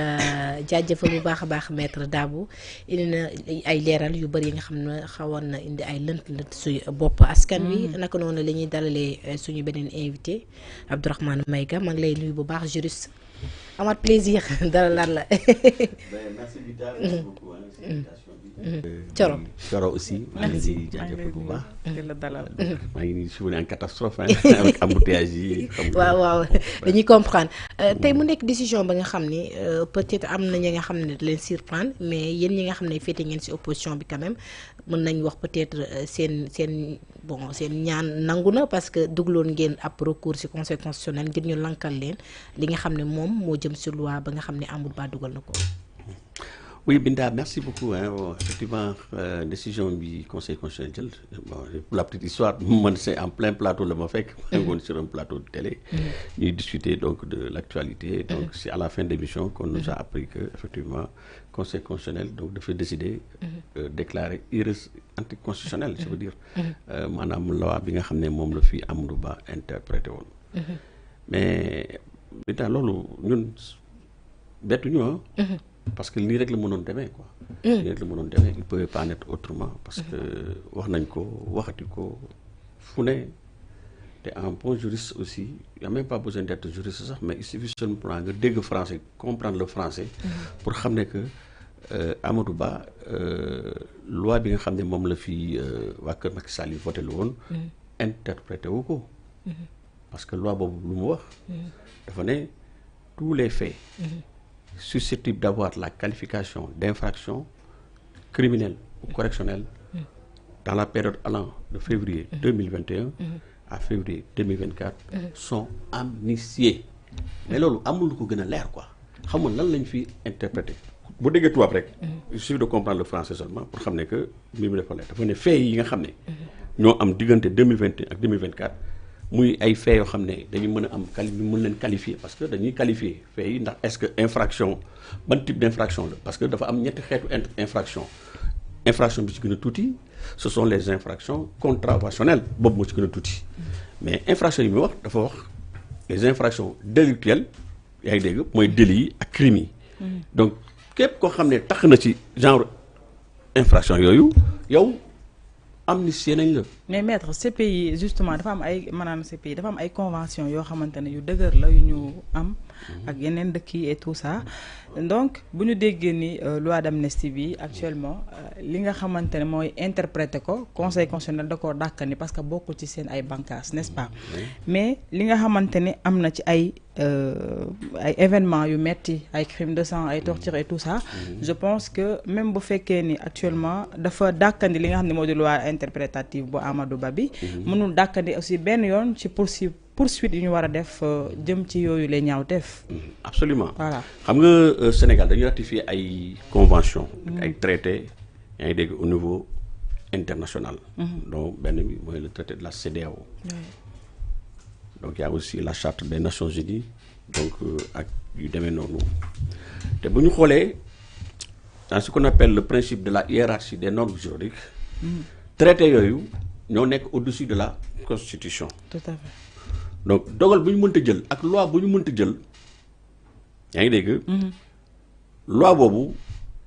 jaajëfal bu baax a baax maître Dabo indi na ay leeral yu bëri yi nga xam ne xawoon na indi ay lënt suy bopp askan wi. naka noonu la ñuy dalalee suñu beneen invité Abdourahmane Maïga maa ngi lay nuyu bu baax juriste amat plaisir dalal la. merci Vita, merci beaucoup. Coro aussi maa ngi di jaajëfal bu baax. maa ngi nii en catastrophe avec embouteillage yi. waaw dañuy comprendre tey mu nekk décision ba nga xam ni peut-être am na ñi nga xam ne leen surprendre mais yéen ñi nga xam ne féete ngeen ci opposition bi quand même mën nañ wax peut-être seen ñaan nangu na parce que dugloon ngeen ab recours ci conseil constitutionnel ngir ñu lankal leen li nga xam ne moom moo jëm ci loi ba nga xam ne Amadou Ba dugal na ko. Oui, Binda, merci beaucoup. Hein. Bon, effectivement, décision du Conseil constitutionnel, bon, pour la petite histoire, moi, c'est en plein plateau le MOFEC, on est sur un plateau de télé, nous discuter donc de l'actualité. Donc, c'est à la fin de l'émission qu'on nous a appris que, effectivement, le Conseil constitutionnel donc, devait décider déclarer anticonstitutionnel, je veux dire, madame loi, bien que nous le fi Amadou Ba interprété. Mais, Binda, nous, nous, parce que lii rek la mënoon demee quoi. lii rek la mënoon demee il peut pas être autrement parce que wax nañ ko waxati ko fu ne te en bon juriste aussi il y a même pas besoin d'être juriste sax mais il suffit seulement nga dégg français comprendre le français pour xam ne que Amadou Ba loi bi nga xam ne moom la fi waa kër Macky Sall yi voté lu woon interprété wu ko parce que loi boobu lu mu wax dafa ne tous les faits susceptible d'avoir la qualification d'infraction criminelle ou correctionnelle dans la période allant de février 2021 à février 2024 sont amnistiés. Mais là, amul ko gëna leer quoi. Xam nga lan lañ fi interpréter. Bu déggee tubaab rek, il suffit de comprendre le français seulement pour xam ne que mbir mi dafa leer. Dafa ne faits yi nga xam ne ñoo am diggante 2021 ak 2024 muy ay faits yoo xam ne dañu mën a am mën leen qualifier parce que dañuy qualifier faits yi ndax est-ce que infraction ban type d'infraction la parce que dafa am ñetti xeetu infraction bi ci gën a tuuti ce sont les infractions contraventionnelles boobu moo ci gën a tuuti mais infraction yi muy wax dafa wax les infractions délictuelles yaa ngi dégg mooy délits yi ak crimes yi donc képp koo xam ne tax na ci genre infraction yooyu yow amnistie nañ la. Mais maître CPI justement dafa am ay maanaam CPI dafa am ay convention yoo xamante ne yu dëgër la yu ñu am ak yeneen dëkk yi et tout ça donc bu ñu déggee ni loi d'amnistie bi actuellement li nga xamante ne mooy interpréter ko conseil constitutionnel da koo dàkkani parce que bokkul ci seen ay bànqaas n'est-ce pas mais li nga xamante ne am na ci ay événements yu metti ay crimes de sang ay torture et tout ça je pense que même bu fekkee ni actuellement dafa dàkkandi li nga xam ne moo di loi interprétative bu Amadou Ba bi mënul dàkkandi aussi benn yoon ci poursuite yu ñu war a def jëm ci yooyu lay ñaawteef. Absolument. Voilà. Xam nga Sénégal dañu ratifier ay convention ay traités yaa ngi dégg au niveau international donc benn bi mooy le traité de la CEDEAO donc il y a aussi la charte des Nations Unies donc ak yu demee noonu te bu ñu xoolee dans ce qu'on appelle le principe de la hiérarchie des normes juridiques traité yooyu ñoo nekk au-dessus de la Constitution. Tout à fait. Donc dogal bu ñu mënta jël ak loi bu ñu mënta jël yaa ngi dégg loi boobu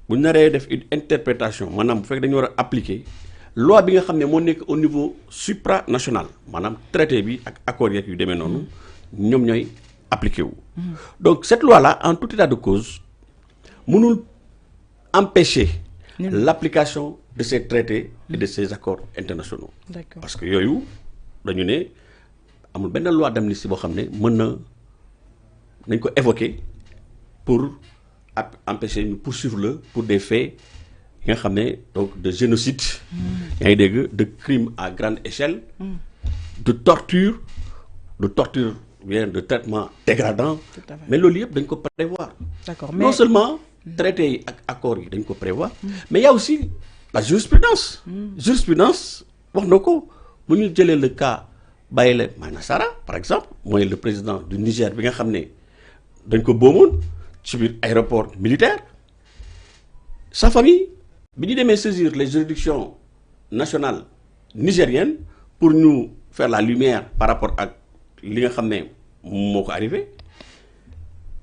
bu ñu naree def une interprétation maanaam bu fekk dañu war a appliquer loi bi nga xam ne moo nekk au niveau supranational maanaam traité bi ak accord yeeg yu demee noonu ñoom ñooy appliqué wu. Donc cette loi là en tout état de cause mënul empêcher l'application de ces traités et de ces accords internationaux. D'accord. Parce que yooyu dañu ne amul benn loi d'amnistie boo xam ne mën na nañ ko évoquer pour empêcher ñu poursuivre le pour des faits yi nga xam ne donc de génocide yaa ngi dégg de crime à grande échelle de torture bien de traitement dégradant mais loolu yëpp dañ ko prévoir. D'accord. Non seulement traités yi ak accords yi dañ ko prévoir mais il y a aussi la jurisprudence jurisprudence wax na ko bu ñu jëlee le cas Bayele Manasara par exemple mooy le président du Niger bi nga xam ne dañ ko boomoon ci biir aéroport militaire sa famille bi ñu demee saisir les juridictions nationales nigériennes pour ñu faire la lumière par rapport ak li nga xam ne moo ko arrivé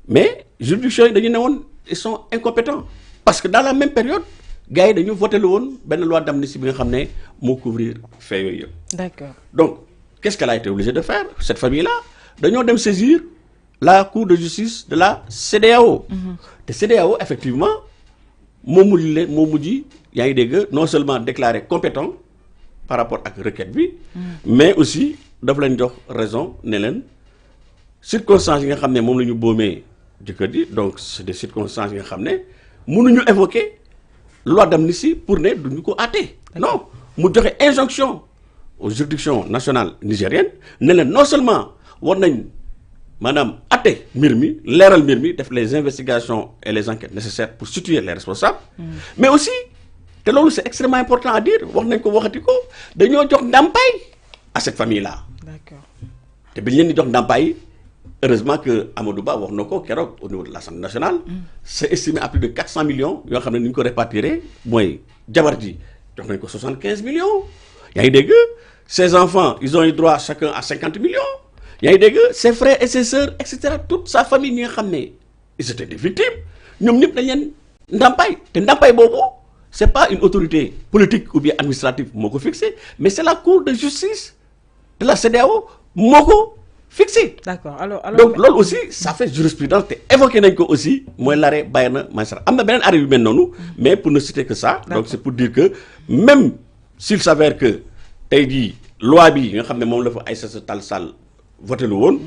mais juridictions yi dañu ne woon ils sont incompétents parce que dans la même période gars yi dañu voté lu woon benn loi d'amnistie bi nga xam ne moo couvrir fait yooyu yëpp. D'accord. Donc qu'est-ce qu'elle a été obligée de faire cette famille-là dañoo dem saisir la cour de justice de la CEDEAO. te CEDEAO effectivement moo mujj yaa ngi dégg non seulement déclaré compétent par rapport ak requête bi mais aussi daf leen jox raison ne leen circonstances yi nga xam ne moom la ñu boomee jëkkër ji donc c'est des circonstances yi nga xam ne mënuñu évoquer loi d'amnistie pour ne duñu ko àtte. Non mu joxe injonction aux juridictions nationales nigériennes ne leen non seulement war nañ maanaam atte mbir mi leeral mbir mi def les investigations et les enquêtes nécessaires pour situer les responsables. mais aussi te loolu c'est extrêmement important à dire wax nañ ko waxati ko dañoo jox ndàmpaay à cette famille là. D'accord. te bi ñu leen di jox ndàmpaay heureusement que Amadou Ba wax na ko keroog au niveau de l'Assemblée nationale. c'est estimé à plus de 400 millions yoo xam ne ni ñu ko répartir mooy jabar ji jox nañ ko 75 millions. yaa ngi dégg ses enfants ils ont eu droit chacun à 50 millions. yaa ngi dégg ses frères et ses sœurs et cetera toute sa famille ñi nga xam ne ils étaient des victimes ñoom ñëpp dañ leen ndàmpaay te ndàmpaay boobu c'est pas une autorité politique ou bien administrative moo ko fixé mais c'est la cour de justice de la CEDEAO moo ko fixé. D'accord. Alors donc loolu aussi ça fait jurisprudence te évoqué nañ ko aussi mooy l'arrêt Bayerna Mansara am na beneen arrêt yu mel noonu mais pour ne citer que ça. donc c'est pour dire que même s'il s'avère que tey jii loi bi nga xam ne moom la fa Aïssata Tall Sall voté lu woon.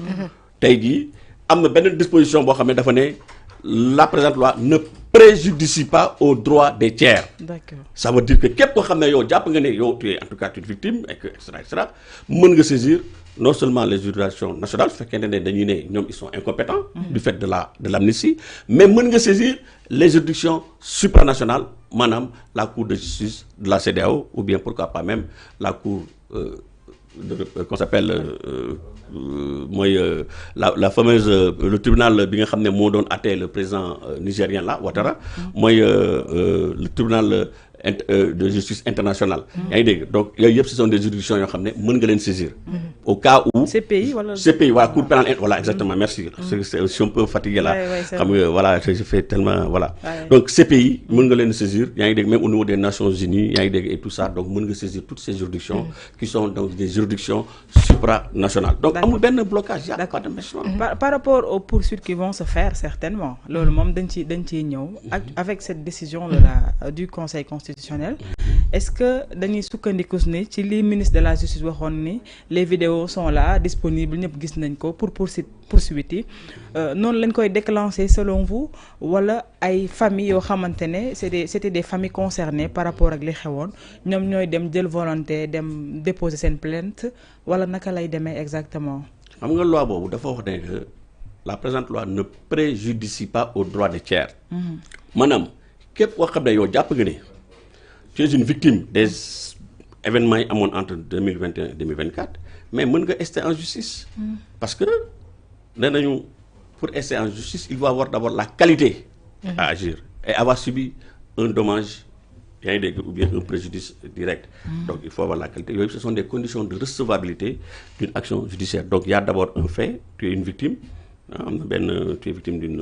tey jii am na beneen disposition boo xam ne dafa ne la présente loi ne préjudicie pas aux droits des tiers. D'accord. Ça veut dire que képp koo xam ne yow jàpp nga ne yow tu es en tout cas une victime et cetera mën nga saisir non seulement les juridictions nationales su fekkee ne dañuy ne ñoom ils sont incompétents. du fait de l'amnistie mais mën nga saisir les juridictions supranationales maanaam la cour de justice de la CEDEAO ou bien pourquoi pas même la cour qu'on s'appelle mooy la fameuse le tribunal bi nga xam ne moo doon àtte le président nigérien là Ouattara mooy le tribunal de justice internationale. yaa ngi dégg donc yooyu yëpp ce sont des juridictions yoo xam ne mën nga leen saisir. au cas où. CPI wala. CPI voilà cour pénale voilà exactement merci. je suis un peu fatigué là. xam nga voilà je fais tellement voilà. donc CPI mën nga leen saisir yaa ngi dégg même au niveau des Nations Unies yaa ngi dégg et tout ça donc mën nga saisir toutes ces juridictions. qui sont donc des juridictions supranationales. donc amul benn blocage. y a pas de méchant. par rapport aux poursuites qui vont se faire certainement loolu moom dañ ciy ñëw. avec cette décision de du Conseil constitutionnel. Est-ce que dañuy sukkandiku ni ci li ministre de la justice waxoon ni les vidéos sont là disponibles ñëpp gis nañ ko pour poursuite yi noonu lañ koy déclencher selon vous wala ay familles yoo xamante ne c'était des familles concernées par rapport ak li xewoon ñoom ñooy dem jël volonté dem déposer seen plainte wala naka lay demee exactement. xam nga loi boobu dafa wax ne que la présente loi ne préjudicie pas aux droits des tiers. maanaam képp koo xam ne yow jàpp nga ne. tu es une victime des événements yi amoon entre 2021 et 2024 mais mën nga rester en justice. parce que nee nañu pour rester en justice il faut avoir d'abord la qualité. à agir et avoir subi un dommage yaa ngi dégg ou bien un préjudice direct. donc il faut avoir la qualité yooyu ce sont des conditions de recevabilité d'une action judiciaire donc il y a d'abord un fait tu es une victime. am na benn tu es victime d'une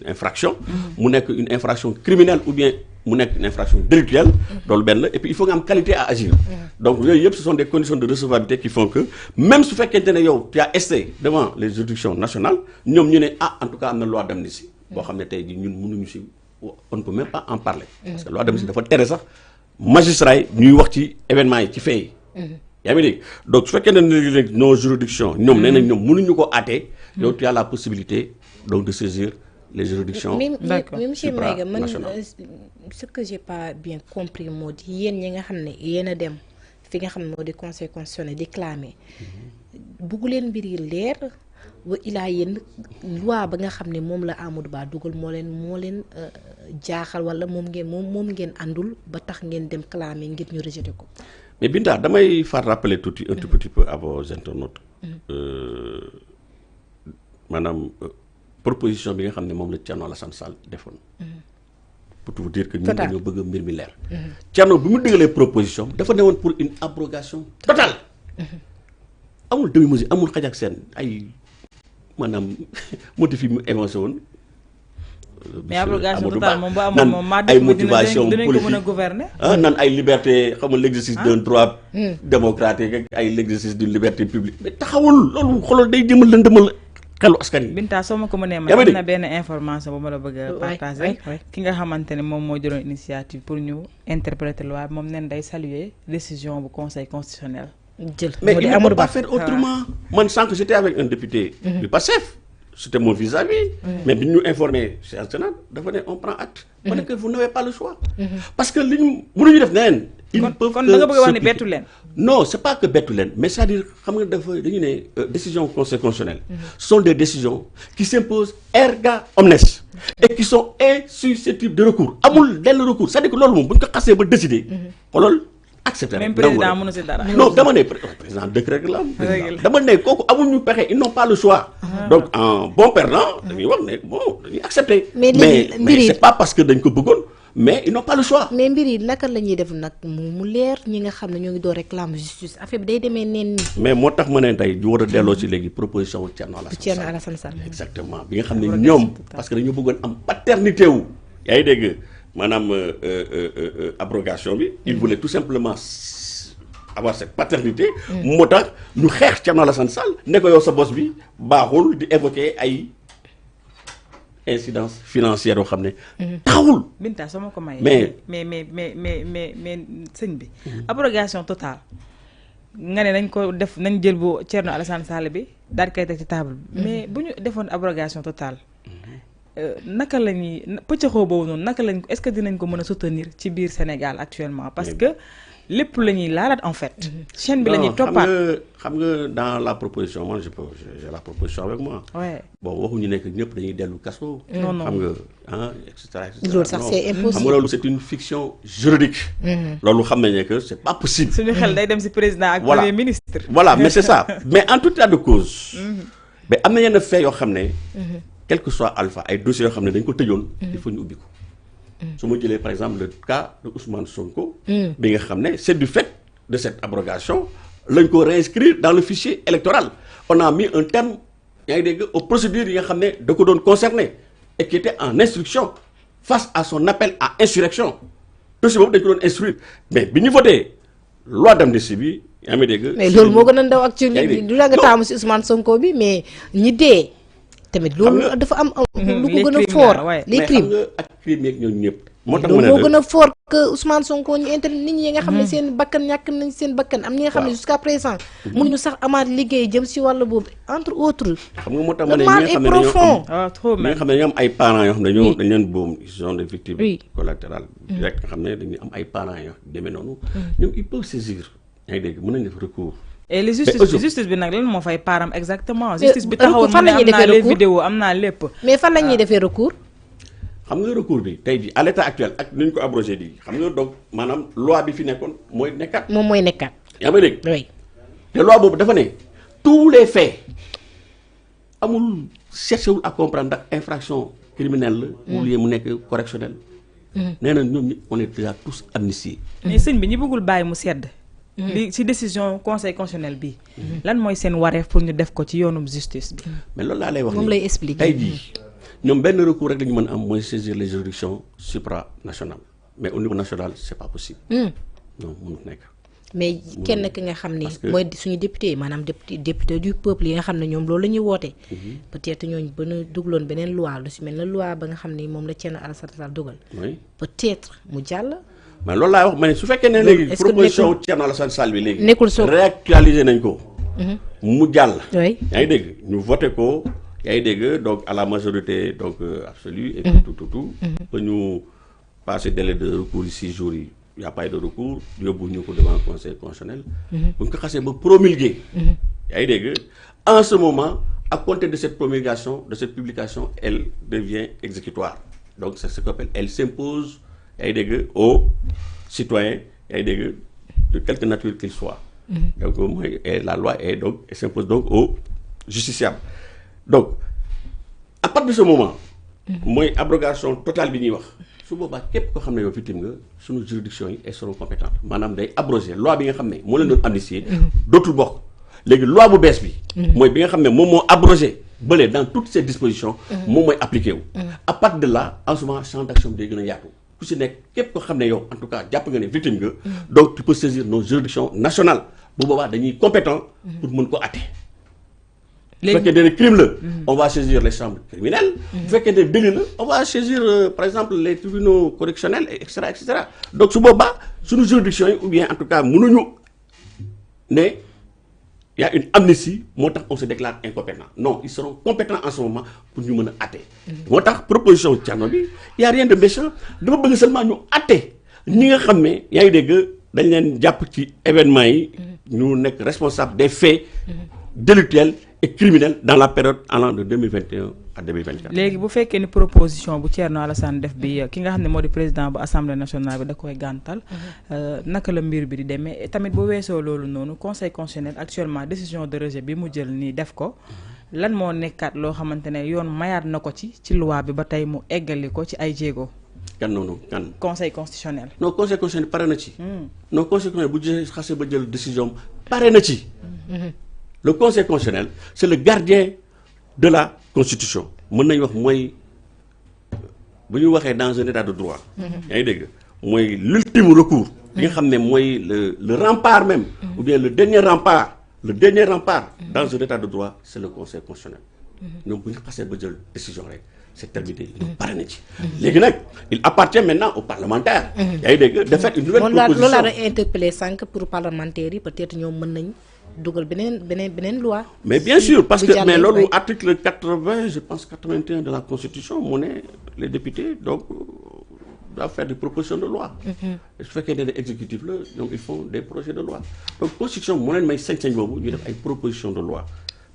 infraction. mu nekk une infraction criminelle ou bien mu nekk une infraction délictuelle. loolu benn et puis il faut nga am qualité à agir. donc yooyu yëpp ce sont des conditions de recevabilité qui font que même su fekkente ne yow tu as esté devant les juridictions nationales ñoom ñu ne en tout cas am na loi d'amnistie boo xam ne tey jii ñun mënuñu si on ne peut même pas en parler. parce que loi d'amnistie dafa tere sax magistrat yi ñuy wax ci événements yi ci fait yi. yaa ngi dégg donc su fekkee ne léegi nos juridictions ñoom nee nañ ñoom mënuñu ko àtte yow tu as la possibilité donc de saisir les juridictions mais monsieur Maïga man ce que j'ai pas bien compris moo di yéen ñi nga xam ne yéen a dem fi nga xam ne moo di conseil constitutionnel di clamer buggu leen mbir yi leer wa ilaa yéen loi ba nga xam ne moom la Amadou Ba dugal moo leen jaaxal wala moom ngeen àndul ba tax ngeen dem clamer ngir ñu rejeter ko. mais Binta damay far rappeler tout un tout petit peu à vos internautes maanaam proposition bi nga xam ne moom la Thierno Alassane Sall defoon pour vous dire que ñun dañoo bëgg mbir mi leer Thierno bi mu dëgalee proposition dafa newoon pour une abrogation totale amul demi-mesure amul xaj ak seen ay maanaam motif yi mu énoncé woon mais abrogation totale moom bu amoon moom ay motivation dinañ ko mën a gouverner. naan ay liberté xam nga l'exercice d'un droit démocratique ak ay l'exercice d'une liberté publique mais taxawul loolu xoolal day jëmal lëndëmal xelu askan yi. Binta soo ma ko mënee ma am na benn information bu ma la bëgg a partager ki nga xamante ne moom moo jëloon initiative pour ñu interpréter loi moom nen day saluer décision bu conseil constitutionnel. mais il ne peut pas faire autrement. man sànq j'étais avec un député du PASTEF. c'était mon vis-à-vis. mais bi ñu informé Cheikh Sénat dafa ne on prend acte. ma ne que vous n'avez pas le choix. parce que li ñu mënuñu def neneen ils ne peuvent kon da nga bëgg a wax ne s'appliquer. bettu leen. Non, c'est pas que bettu leen mais c'est-à-dire xam nga dafa dañu ne décision conseil constitutionnel sont des décisions qui s'imposent erga omnes et qui sont insusceptibles de recours amul benn recours c'est-à-dire que loolu moom bu ñu ko xasee ba décider xoolal accepté même président mënu si dara. non dama ne président décret rek la am dama ne kooku amul ñu pexe ils n'ont pas le choix donc en bon perdant dañuy wax ne bon dañuy accepter Mais c'est pas parce que dañ ko bëggoon mais ils n'ont pas le choix. mais mbir yi naka la ñuy def nag mu leer ñi nga xam ne ñoo ngi doon réclame justice affaire bi day demee neen ni mais moo tax ma ne tey ñu war a delloo ci léegi proposition Thierno Alassane Sall exactement bi nga xam ne ñoom parce que dañu bëggoon am paternité wu yaa ngi dégg maanaam abrogation bi il voulait tout simplement avoir cette paternité moo tax ñu xeex Thierno Alassane Sall ne ko yow sa bos bi baaxul di évoquer ay incidence financière yoo xam ne taxawul. Binta sama ko may mais sëñ bi abrogation totale nga ne nañ ko def nañ jël bu Thierno Alassane Sall bi daal di koy teg ci table mais bu ñu defoon abrogation totale naka la ñuy pëccëxoo boobu noonu naka lañ est-ce que dinañ ko mën a soutenir ci biir Sénégal actuellement parce que lépp la ñuy laalaat en fait. chaîne bi la ñuy toppaat xam nga dans la proposition moi j'ai la proposition avec moi. ouais bon waxuñu nekk ñëpp dañuy dellu kaso. non non xam nga ah et cetera. loolu sax c'est impossible xam nga loolu c'est une fiction juridique. loolu xam nañ ne que c'est pas possible. suñu xel day dem ci président ak premier ministre. voilà mais c'est ça mais en tout état de cause. mais am na yenn fait yoo xam ne. quel que soit alpha ay dossiers yoo xam ne dañ ko tëjoon. il faut ñu ubbi ko. su ma jëlee par exemple le cas de Ousmane Sonko. bi nga xam ne c'est du fait de cette abrogation lañ ko réinscrire dans le fichier électoral on a mis un terme yaa ngi dégg aux procédures yi nga xam ne da ko doon concerné et qui était en instruction face à son appel à insurrection dossier boobu dañ ko doon instruire mais bi ñu voté loi d'amnistie bi yaa ngi dégg. mais loolu moo gën a ndaw ak ci du la nga taamu si Ousmane Sonko bi mais ñi dee. tamit loolu dafa am lu ko gën a fort les crimes mais xam nga ak crimes yeeg ñooñu ñëpp. moo tax loolu moo gën a fort que Ousmane Sonko ñu nit ñi nga xam ne seen bakkan ñàkk nañ seen bakkan am ñi nga xam ne jusqu'à présent mënuñu sax amaat liggéey jëm si wàll boobu entre autres. xam nga moo tax ma ne ñi nga xam ne dañoo am ñi nga xam ne dañoo am ay parents yoo xam ne dañ leen boom ils sont des victimes collatérales direct nga xam ne dañuy am ay parents yoo demee noonu ñoom ils peuvent saisir yaa ngi dégg mën nañ def recours. et les justice bi nag lan moo fay paaram exactement. justice bi taxawoon mu ne am naa les vidéos am naa lépp. mais fan la ñuy defee recours. xam nga recours bi tey jii à l'état actuel ak ni ñu ko abrogé di xam nga donc maanaam loi bi fi nekkoon mooy nekkaat. moom mooy nekkaat. yaa ngi dégg. oui te loi boobu dafa ne tous les faits amul cherché wul à comprendre ndax infraction criminelle la. ou lieu mu nekk correctionnel. nee na ñoom ñi on est déjà tous amnistiés. mais sëñ bi ñi bëggul bàyyi mu sedd. li ci décision conseil constitutionnel bi. lan mooy seen wareef pour ñu def ko ci yoonum justice bi. mais loolu laa lay wax moom lay expliquer tey jii ñoom benn recours rek dañu mën a am mooy saisir les juridictions supranationales mais au niveau national c'est pas possible. non mënut nekk. mais kenn ki nga xam ne mooy suñu député yi maanaam député du peuple yi nga xam ne ñoom loolu la ñuy woote. peut-être ñooñu ba ñu dugaloon beneen loi lu si mel ne loi ba nga xam ne moom la Thierno Alassane Sall dugal. oui peut-être mu jàll. mais loolu laay wax ma ne su fekkee ne léegi proposition Thierno Alassane Sall bi léegi. nekkul soo réactualiser nañ ko. mu jàll. oui yaa ngi dégg ñu voté ko yaa ngi dégg donc à la majorité donc absolue et tout. ba ñu passé délai de recours yi 6 jours yi. Il n'y a pas eu de recours, yóbbu ñu ko devant le conseil constitutionnel. bu ñu ko xasee ba promulguer. yaa ngi dégg en ce moment à compter de cette promulgation de cette publication elle devient exécutoire donc c'est ce qu'on appelle elle s'impose yaa ngi dégg aux citoyens yaa ngi dégg de quelque nature qu'il soit. donc mooy la loi est donc elle s'impose donc aux justiciables donc à partir de ce moment. mooy abrogation totale bi ñuy wax. su boobaa képp koo xam ne yow victime nga suñu juridiction yi elles seront compétentes maanaam day abroger loi bi nga xam ne moo leen doon amnistier dootul bokk léegi loi bu bees bi mooy bi nga xam ne moom moo abrogé bële dans toutes ces dispositions moom mooy appliqué wu à partir de là en ce moment champ d'action bi day gën a yaatu ku si nekk képp koo xam ne yow en tout cas jàpp nga ne victime nga donc tu peux saisir nos juridictions nationales bu boobaa dañuy compétent pour mën ko atte bu fekkee ne crime la on va saisir les chambres criminelles bu fekkee ne délit la on va saisir par exemple les tribunaux correctionnels et cetera donc su boobaa suñu juridiction yi ou bien en tout cas mënuñu ne y a une amnistie moo tax on se déclare incompétent non ils seront compétents en ce moment pour ñu mën a atte moo tax proposition Thierno bi y a rien de méchant dama bëgg seulement ñu atte ñi nga xam ne yaa ngi dégg dañ leen jàpp ci événement yi ñu nekk responsable des faits délictuels et criminels dans la période allant de 2021 à 2024. léegi bu fekkee ni proposition bu Thierno Alassane def bi ki nga xam ne moo di président bu assemblée nationale bi da koy gàntal naka la mbir bi di demee tamit bu weesoo loolu noonu conseil constitutionnel actuellement décision de rejet bi mu jël nii def ko lan moo nekkaat loo xamante ne yoon mayaat na ko ci loi bi ba tey mu eggali ko ci ay jéego. kan noonu kan. conseil constitutionnel. non conseil constitutionnel pare na ci. non conseil constitutionnel bu jëlee xasee ba jël décision pare na ci. le conseil constitutionnel c'est le gardien de la constitution mën nañu wax mooy bu ñu waxee dans un état de droit. yaa ngi dégg mooy l'ultime recours. bi nga xam ne mooy le rempart même. ou bien le dernier rempart dans un état de droit c'est le conseil constitutionnel. ñoom bu ñu xasee ba jël décision rek c'est terminé ñu pare na ci. léegi nag il appartient maintenant aux parlementaires. yaa ngi dégg de faire une nouvelle proposition loolu laa interpellé sànq pour parlementaires yi peut-être ñoom mën nañ dugal beneen loi. mais bien sûr parce que mais loolu article 80 je pense 81 de la constitution mu ne les députés donc doivent faire des propositions de loi. su fekkee ne exécutif la donc ils font des projets de loi donc constitution moo leen may sañ-sañ boobu ñu def ay propositions de loi.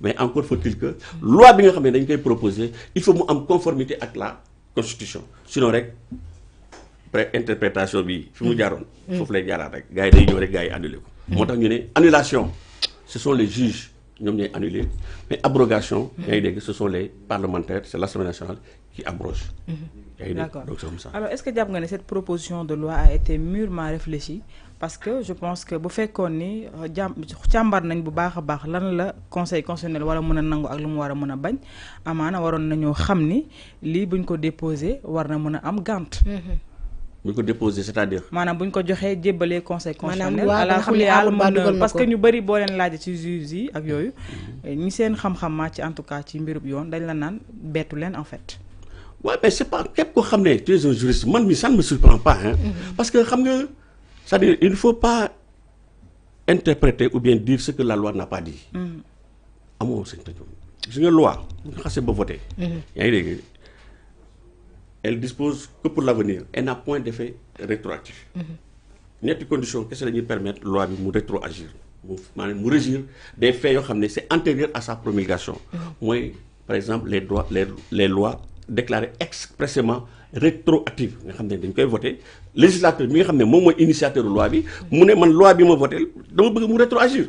mais encore faut-il que loi bi nga xam ne dañ koy proposer il faut mu am conformité ak la constitution sinon rek interprétation bi fi mu jaaroon. foofu lay jaaraat rek gars yi day ñëw rek gars yi annulé ko. moo tax ñu ne annulation ce sont les juges ñoom ñooy annulé mais abrogation. yaa ngi dégg ce sont les parlementaires c'est l'Assemblée nationale qui abroge. yaa ngi dégg donc c'est comme ça. alors est-ce que jàpp nga ne cette proposition de loi a été mûrement réfléchie parce que je pense que bu fekkoon ni càmbar nañ bu baax a baax lan la conseil constitutionnel war a mën a nangu ak lu mu war a mën a bañ amaana waroon nañoo xam ni lii buñ ko déposé war na mën a am gànt. buñ ko déposé c'est-à-dire. maanaam buñ ko joxee jébbalee conseil constitutionnel. maanaam ala xuli yàlla mën parce que ko ñu bëri boo leen laajee ci juge yi ak yooyu ñi seen xam-xam maa ci en tout cas ci mbirub yoon dañ la naan bettu leen en fait. waaw mais c'est pas képp koo xam ne tu es un juriste man mi ça ne me surprend pas hein. parce que xam nga. c'est-à-dire il ne faut pas interpréter ou bien dire ce que la loi n'a pas dit. amoo sëñ Tandiou gis nga loi bu nga xasee ba voté. yaa ngi dégg elle dispose que pour l'avenir elle n'a point d'effet rétroactif. ñetti conditions kese la ñuy permettre loi bi mu rétroagir maanaam mu régir des faits yoo xam ne c'est antérieur à sa promulgation. mooy par exemple les lois déclarées expressément rétroactive nga xam ne dañ koy voté législateur mi nga xam ne moom mooy initiateur loi bi mu ne man loi bi ma voté dama bëgg mu rétroagir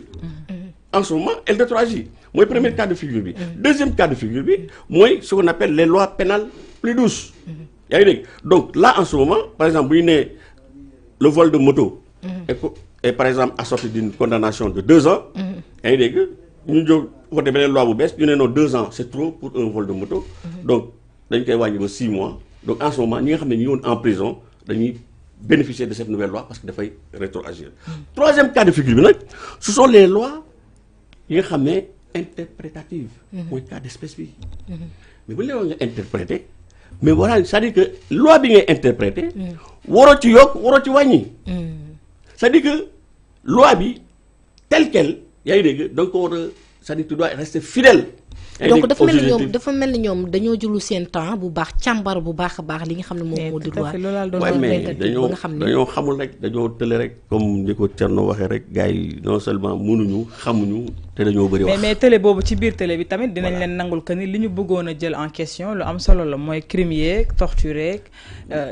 en ce moment elle rétroagit mooy premier cas de figure bi deuxième cas de figure bi mooy ce qu'on appelle les lois pénales plus douces yaa ngi dégg donc là en ce moment par exemple bu ñu nee le vol de moto est par exemple assorti d'une condamnation de 2 ans yaa ngi dégg ñu jóg voté beneen loi bu bees ñu ne non 2 ans c'est trop pour un vol de moto donc dañ koy wàññi ba 6 mois donc en ce moment ñi nga xam ne ñi woon en prison dañuy bénéficier de cette nouvelle loi parce que dafay rétroagir. Troisième cas de figure bi nag ce sont les lois yi nga xam ne interprétatives. mooy cas d'espèce bi. mais bu ñu la wax nga interpréter mais voilà c'est-à-dire que loi bi ngay interpréter. waroo ci yokk waroo ci wàññi. c'est-à-dire que loi bi telle quelle yaa ngi dégg da nga ko war a c'est-à-dire tu dois rester fidèle. donc dafa mel ni ñoom dañoo jëlu seen temps bu baax càmbar bu baax a baax li nga xam ne moom moo di loi mais dañoo xamul rek dañoo tële rek comme ni ko Thierno waxee rek gars yi non seulement mënuñu xamuñu te dañoo bëri wax mais télé boobu ci biir télé bi tamit dinañ leen nangul que ni li ñu bëggoon a jël en question lu am solo la mooy crime yeeg torture yeeg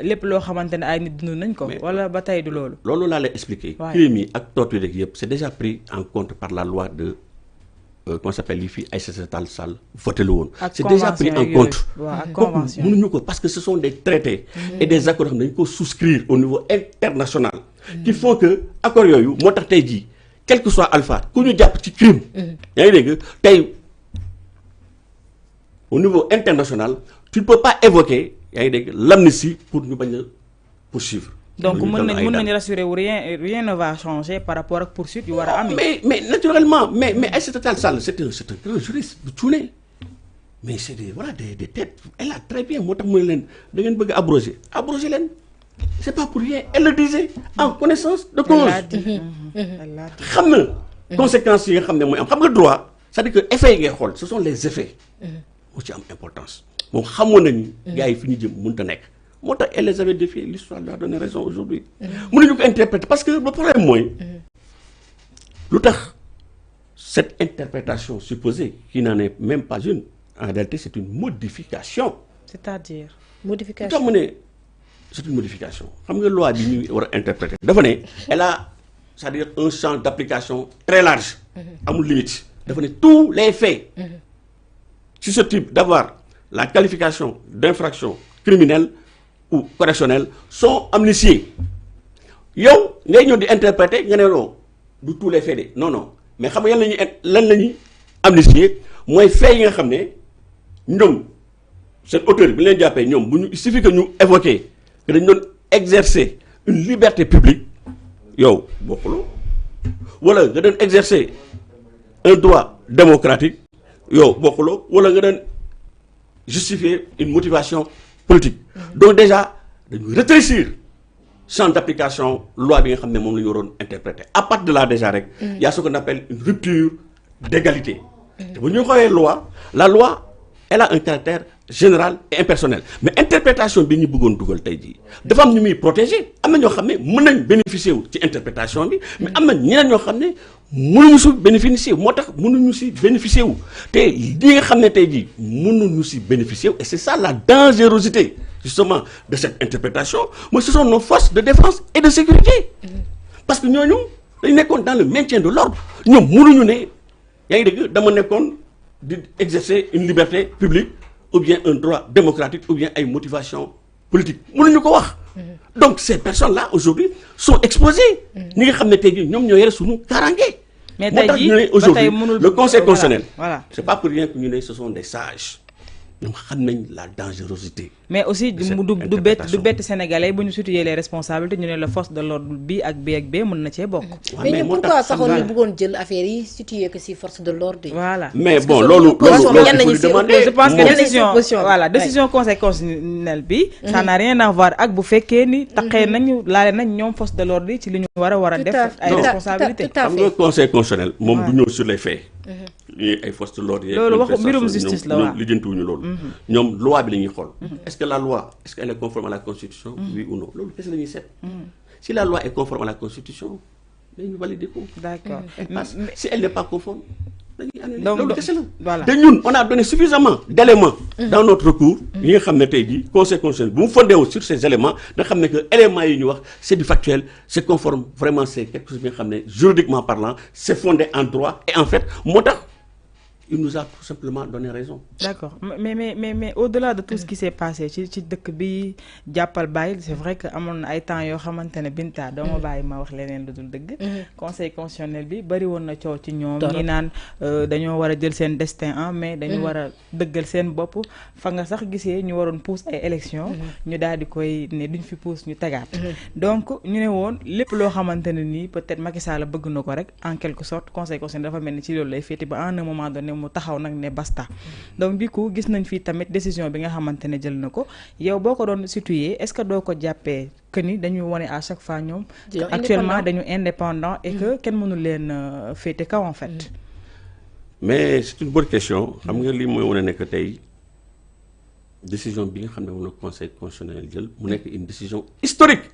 lépp loo xamante ne ay nit dund nañ ko wala ba tey du loolu laa lay expliquer crime yi ak torture yeeg yëpp c'est déjà pris en compte par la loi de comment s'appelle li fii Aïssata Tall Sall voté la woon c'est déjà pris en compte kooku mënuñu ko parce que ce sont des traités et des accords yoo xam ne dañu ko souscrire au niveau international qui font que accords yooyu moo tax tey jii quel que soit alpha ku ñu jàpp ci crime yaa ngi dégg tey au niveau international tu ne peux pas évoquer yaa ngi dégg l'amnistie pour ñu bañ a poursuivre donc mën nañu rassurer wu rien ne va changer par rapport ak poursuite yu war a am. mais naturellement mais Aïssata Tall Sall c'est un grand juriste bu cuune mais c'est des têtes elle a très bien moo tax mu ne leen da ngeen bëgg a abroger leen c'est pas pour rien elle le disait en connaissance de cause. xam na conséquences yi nga xam ne mooy am xam nga droit c'est-à-dire que effets yi ngay xool ce sont les effets moo ci am importance moom xamoon nañu gars yi fi ñu jëm mënut a nekk moo tax elle les avait défiés, l'histoire leur a donné raison aujourd'hui. mënuñu ko interpréter parce que le problème mooy lu tax cette interprétation supposée qui n'en est même pas une, en réalité c'est une modification. c'est-à-dire lu tax mu ne c'est une modification xam nga loi bi ñuy war a interpréter dafa ne elle a c'est-à-dire un champ d'application très large amul limite dafa ne tous les faits susceptibles d'avoir la qualification d'infraction criminelle ou correctionnelle sont amnistiés yow ngay ñëw di interpréter nga ne non du tous les faits de non mais xam nga lan la ñuy amnistier mooy faits yi nga xam ne ñoom seen auteur bi leen jàppee ñoom bu ñu il suffit que ñu évoquer que dañu doon exercer une liberté publique yow bokkuloo wala nga doon exercer un droit démocratique yow bokkuloo wala nga doon justifier une motivation politique donc déjà dañu rétrécir champ d'application loi bi nga xam ne moom la ñu waroon interpréter à partir de là déjà rek y a ce qu'on appelle une rupture d'égalité te bu ñu xoolee la loi elle a un caractère général et impersonnel mais interprétation bi ñu bëggoon dugal tey jii dafa am ñu muy protéger am na ñoo xam ne mën nañ bénéficier wu ci interprétation bi mais am na ñeneen ñoo xam ne mënuñu si bénéficier wu moo tax mënuñu si bénéficier wu te li nga xam ne tey jii mënuñu si bénéficier wu et c'est ça la dangerosité justement de cette interprétation mooy ce sont nos forces de défense et de sécurité parce que ñooñu dañu nekkoon dans le maintien de l'ordre ñoom mënuñu ne yaa ngi dégg dama nekkoon di exercer une liberté publique ou bien un droit démocratique ou bien ay motivation politique mënuñu ko wax donc ces personnes-là aujourd'hui sont exposées ñi nga xam ne tey jii ñoom ñoo yore suñu kaaraange mais moo tey tax jii ñu ne aujourd'hui le conseil constitutionnel voilà c'est pas pour rien que ñu ne ce sont des sages ñoom xam nañ la dangerosité mais aussi de cette du bett interprétation. sénégalais bu ñu situé les responsabilités ñu ne la force de l'ordre bi ak B ak B mën na cee bokk. waaw mais ñu moo pourquoi tax saxoon voilà. ñu bëggoon jël affaire yi situé que si force de l'ordre yi. voilà mais Parce bon que loolu opposition loolu ñenn il faut ñi lui si demander je pense que Ñenn ñi si décision opposition bi. voilà Ouais. décision conseil constitutionnel bi ça n'a rien à voir ak bu fekkee ni taqee nañu laale nañ ñoom force de l'ordre yi ci li ñu war a Tout def à- ay tout à- responsabilités tout à xam fait. nga conseil constitutionnel moom du Ouais. ñëw sur les faits ñii ay forces de l'ordre yeeg Loolu waxu mbirum manifestation, justice la, ñoom waaw. lijjantiwuñu loolu ñoom loi bi la ñuy xool est-ce que la loi est-ce qu'elle est conforme à la constitution oui ou non loolu kese la ñuy seet si la loi est conforme à la constitution dañu valider ko d'accord passe. Si elle n'est pas conforme dañuy annuler Donc, loolu kese la voilà. te ñun on a donné suffisamment d'éléments dans notre recours yi nga xam ne tey jii conseil constitutionnel bu mu fondé wu sur ces éléments nga xam ne que éléments yi ñu wax c'est du factuel c'est conforme vraiment c'est quelque chose bi nga xam ne juridiquement parlant c'est fondé en droit et en fait moo tax il nous a tout simplement donné raison. D'accord mais au-delà de tout ce qui s'est passé ci dëkk bi jàppal bàyyi c'est vrai que amoon na ay temps yoo xamante ne Binta doo ma bàyyi ma wax leneen lu dul dëgg. conseil constitutionnel bi bari woon na coow ci ñoom. ñi naan dañoo war a jël seen destin en main dañu war a dëggal seen bopp fa nga sax gisee ñu waroon pousse ay élections. ñu daal di koy ne duñ fi pousse ñu tegaat. donc ñu ne woon lépp loo xamante ne nii peut-être Macky Sall bëgg na ko rek en quelque sorte conseil constitutionnel dafa mel ni ci loolu lay féete ba à un moment donné mu taxaw nag ne basta donc du coup gis nañ fii tamit décision bi nga xamante ne jël na ko yow boo ko doon situer est-ce que doo ko jàppee que ni dañuy wone à chaque fois ñoom actuellement dañu indépendant et que kenn mënul leen féete kaw en fait mais c'est une bonne question xam nga lii mooy wane ne que tey décision bi nga xam ne moom la conseil constitutionnel jël mu nekk une décision historique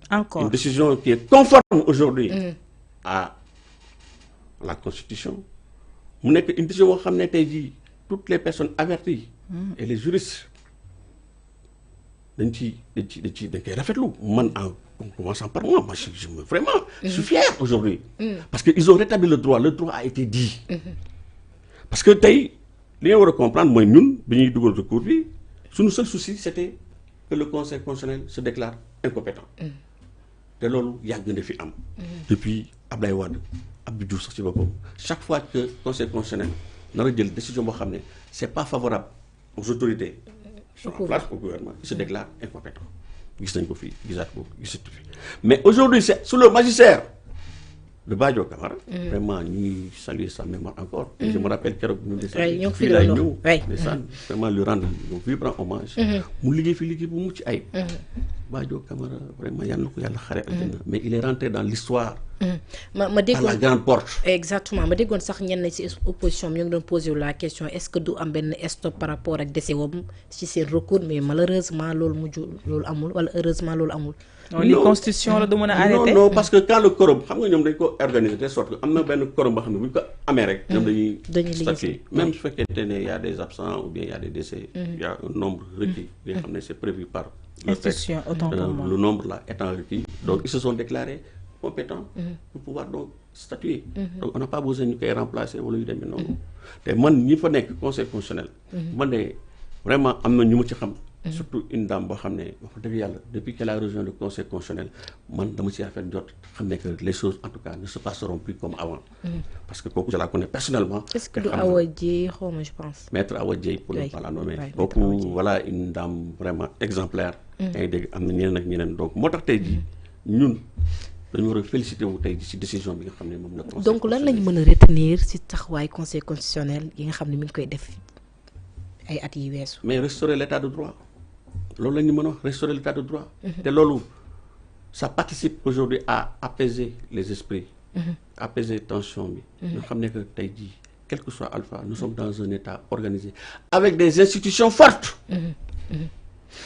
encore une décision qui est conforme aujourd'hui à la constitution mu nekk une décision boo xam ne tey jii toutes les personnes averties et les juristes dañ koy rafetlu man en commençant par moi je me vraiment je suis fier aujourd'hui parce que ils ont rétabli le droit a été dit parce que tey li nga war a comprendre mooy ñun bi ñuy dugal recours bi suñu seul souci c'était que le conseil constitutionnel se déclare incompétent te loolu yàgg na fi am depuis Abdoulaye Wade Abdou Diouf sax ci boppam chaque fois que conseil constitutionnel nar a jël décision boo xam ne c'est pas favorable aux autorités qui sont en place au gouvernement il se déclare incompétent gis nañ ko fii gisaat ko gisatu fi mais aujourd'hui c'est sous le magistère de Badio Camara vraiment ñu ngi saluer sa mémoire encore et je me rappelle keroog ñu desee fii laay ñëw ndeysaan vraiment lui rendre un vibrant hommage mu liggéey fi liggéey bu mucc ayib Badio Camara vraiment yàlla na ko yàlla xare aljana mais il est rentré dans l'histoire ma déggoon à la grande porte. exactement ma déggoon sax ñenn ci opposition bi ñu ngi doon poser la question est-ce que du am benn stop par rapport ak décès wam ci seen recours mais malheureusement loolu mujj loolu amul wala heureusement loolu amul. non li constitution la du mën a arrêté. non parce que quand le quorum xam nga ñoom dañ ko organiser de sorte que am na benn quorum boo xam ne bu ñu ko amee rek. ñoom dañuy statuer même su fekkee ne y a des absents ou bien y a des décès. y a un nombre requis. bi nga xam ne c'est prévu par. institution autant pour moi le nombre là étant requis donc ils se sont déclarés compétents pour pouvoir donc statuer. Donc on n'a pas besoin ñu koy remplacer wala yu demee noonu. te man ñi fa nekk conseil constitutionnel. man de vraiment am na ñu ma ci xam. surtout une dame boo xam ne wax dëgg yàlla depuis qu'elle a rejoint le conseil constitutionnel man dama ci rafet jot xam ne que les choses en tout cas ne se passeront plus comme avant. parce que kooku je la connais personnellement. est-ce que du Awa Dieye xaw ma je pense. maître Awa Dieye pour ne pas la nommer. kooku voilà une dame vraiment exemplaire. yaa ngi dégg am na ñeneen ak ñeneen donc moo tax tey jii ñun. dañu war a féliciter wu tey ci décision bi nga xam ne moom la. donc lan lañu mën a retenir ci taxawaay conseil constitutionnel yi nga xam ne mi ngi koy def ay at yi weesu. mais restaurer l'état de droit loolu la ñu mën a wax restaurer l'état de droit. te loolu ça participe aujourd'hui à apaiser les esprits. apaiser tension bi. nga xam ne que tey jii quel que soit Alpha nous sommes dans un état organisé avec des institutions fortes.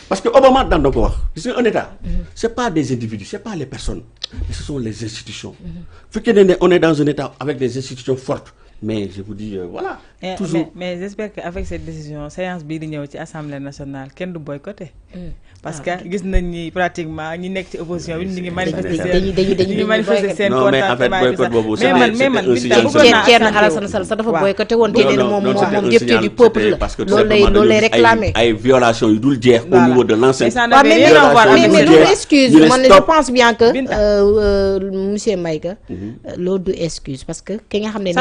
Parce que Obama dans ko wax gis nga un état c'est pas des individus c'est pas les personnes mais ce sont les institutions fekkee ne on est dans un état avec des institutions fortes mais je vous dis voilà toujours mais j'espère que avec cette décision séance bii di ñëw ci assemblée nationale kenn du boycotté parce que gis nañ ni pratiquement ñi nekk ci opposition bi ñu ngi manifester seen non mais en fait boycott boobu mais man Thierno Alassane Sall sax dafa boycotté woon te ne moom député du peuple la parce que loolu lay réclamer ay violations yu dul jeex au niveau de l'enceinte mais loolu excuse man je pense bien que monsieur Maïga loolu du excuse parce que ki nga xam ne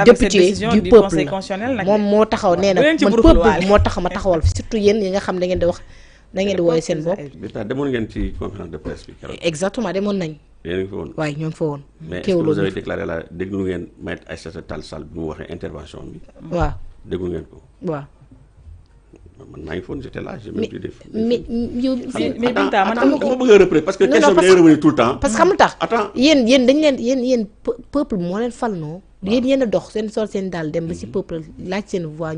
député du peuple moom moo taxaw nee na man peuple moo tax ma taxawal surtout yéen yi nga xam da ngeen di wax da ngeen di wooye seen bopp. demoon ngeen ci conférence de presse bi keroog. exactement demoon nañ. yéen a ngi fa woon. waaye ñoo ngi fa woon. mais est-ce que vous avez déclaré la déglu ngeen Maître Aïssata Tall Sall bi mu waxee intervention bi. waaw déglu ngeen ko. waaw. man maa ngi foon j'étais là j'ai même pris des mais yow. mais Binta man dama bëgg a reprendre parce que question bi day revenir tout le temps. parce que xam nga tax. attends yéen dañ leen yéen peuple moo leen fal noo. yéen a dox seen sol seen daal dem ba ci peuple laaj seen voix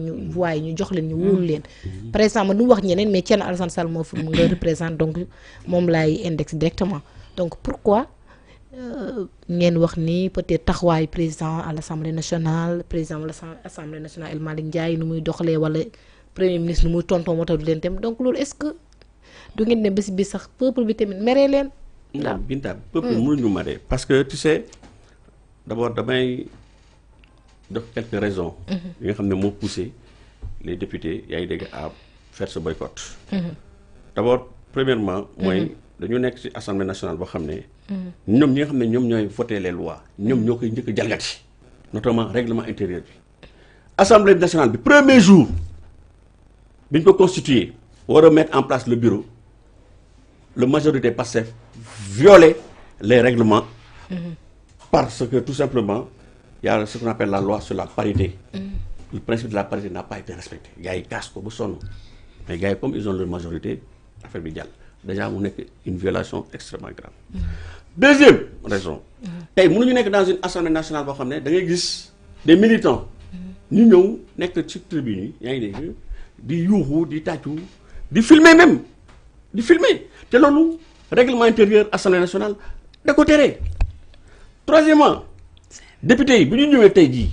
yi ñu jox leen ñu wóolu leen. par exemple du wax ñeneen mais Thierno Alassane Sall moo fi mu nga représente donc moom laay index directement donc pourquoi ngeen wax ni peut-être taxawaayu président à l'Assemblée nationale président de l'Assemblée nationale El Malick Ndiaye nu muy doxalee wala. premier ministre nu muy tontoo moo tax du leen dem donc loolu est-ce que du ngeen ne bés bi sax peuple bi tamit meree leen. non Binta peuple mënuñu maree parce que tu sais d'abord damay def quelques raisons. yi nga xam ne moo poussé les députés yaa ngi dégg à faire ce boycott. D'abord premièrement mooy dañu nekk ci assemblée nationale boo xam ne. ñoom ñi nga xam ne ñoom ñooy voter les lois ñoom ñoo koy njëkk a jalgati notamment règlement intérieur bi. assemblée nationale bi premier jour. bi ñu ko constitué war a mettre en place le bureau la majorité Pastef violer les règlements parce que tout simplement il y a ce qu'on appelle la loi sur la parité le principe de la parité n'a pas été respecté gars yi casse ko ba sonn mais gars yi comme ils ont leur majorité affaire bi jàll déjà mu nekk une violation extrêmement grave deuxième raison tey mënuñu nekk dans une assemblée nationale boo xam ne da ngay gis des militants ñu ñëw nekk ci tribune yi yaa ngi dégg di yuuxu di tàccu di filmer même di filmer te loolu règlement intérieur assemblée nationale da ko tere. Troisièmement député yi bu ñu ñëwee tey jii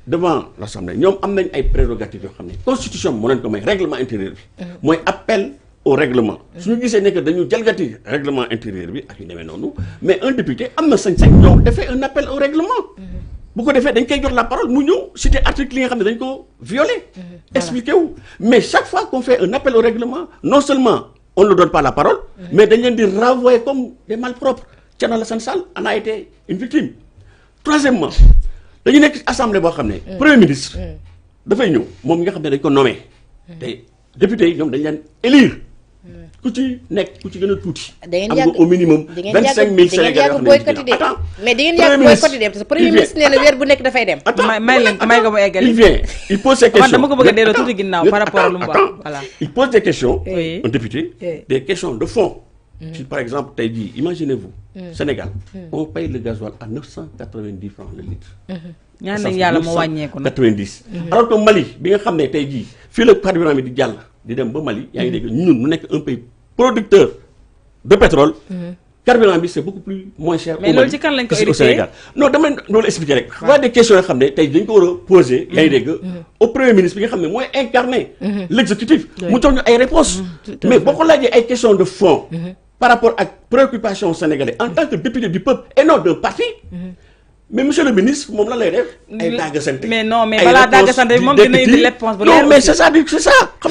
devant l'assemblée ñoom am nañ ay prérogatives yoo xam ne constitution bi moo leen ko may règlement intérieur bi mooy appel au règlement suñu gisee ne que dañu jalgati règlement intérieur bi ak yu demee noonu mais un député am na sañ-sañ ñoo defee un appel au règlement bu ko defee dañ koy jox la parole mu ñëw citer article yi nga xam ne dañ ko violer expliquer wu mais chaque fois qu'on fait un appel au règlement non seulement on ne donne pas la parole mais dañ leen di renvoyer comme des malpropres. Thierno Alassane Sall en a été une victime. Troisièmement dañu nekk assemblée boo xam ne premier ministre dafay ñëw moom mi nga xam ne dañ ko nommé te député yi ñoom dañ leen élire ku ci nekk ku ci gën a tuuti. am nga au minimum 25000 Sénégalais yoo xam ne attends mais da ngeen yàgg boycotté dem parce que premier ministre nee na weer bu nekk dafay dem. may nga mu eggali. il vient il pose ses questions dama ko bëgg a delloo tuuti ginnaaw par rapport ak lu mu wax voilà. il pose des questions oui. un député des questions de fond Si par exemple tey jii imaginez-vous Sénégal on paye le gasoil à 990 francs le litre. ñaan nañ yàlla mu wàññeeku na 90. alors que Mali bi nga xam ne tey jii fii la carburant bi di jàll di dem ba Mali yaa ngi dégg ñun mu nekk un pays producteur de pétrole. carburant bi c'est beaucoup plus moins cher. mais loolu ci kan lañ ko au Sénégal non dama loolu expliquer rek. waaw des questions yoo xam ne tey dañ ko war a poser. yaa ngi dégg au premier ministre bi nga xam ne mooy incarner l'exécutif. mu jox ñu ay réponses. mais boo ko laajee ay questions de fond. par rapport ak préoccupation sénégalais en tant que député du peuple et non d'un parti. mais monsieur le ministre moom la lay def. ay dàggasante mais non mais balaa dàggasante bi moom dina indi réponse bu leer. non mais c'est ça xam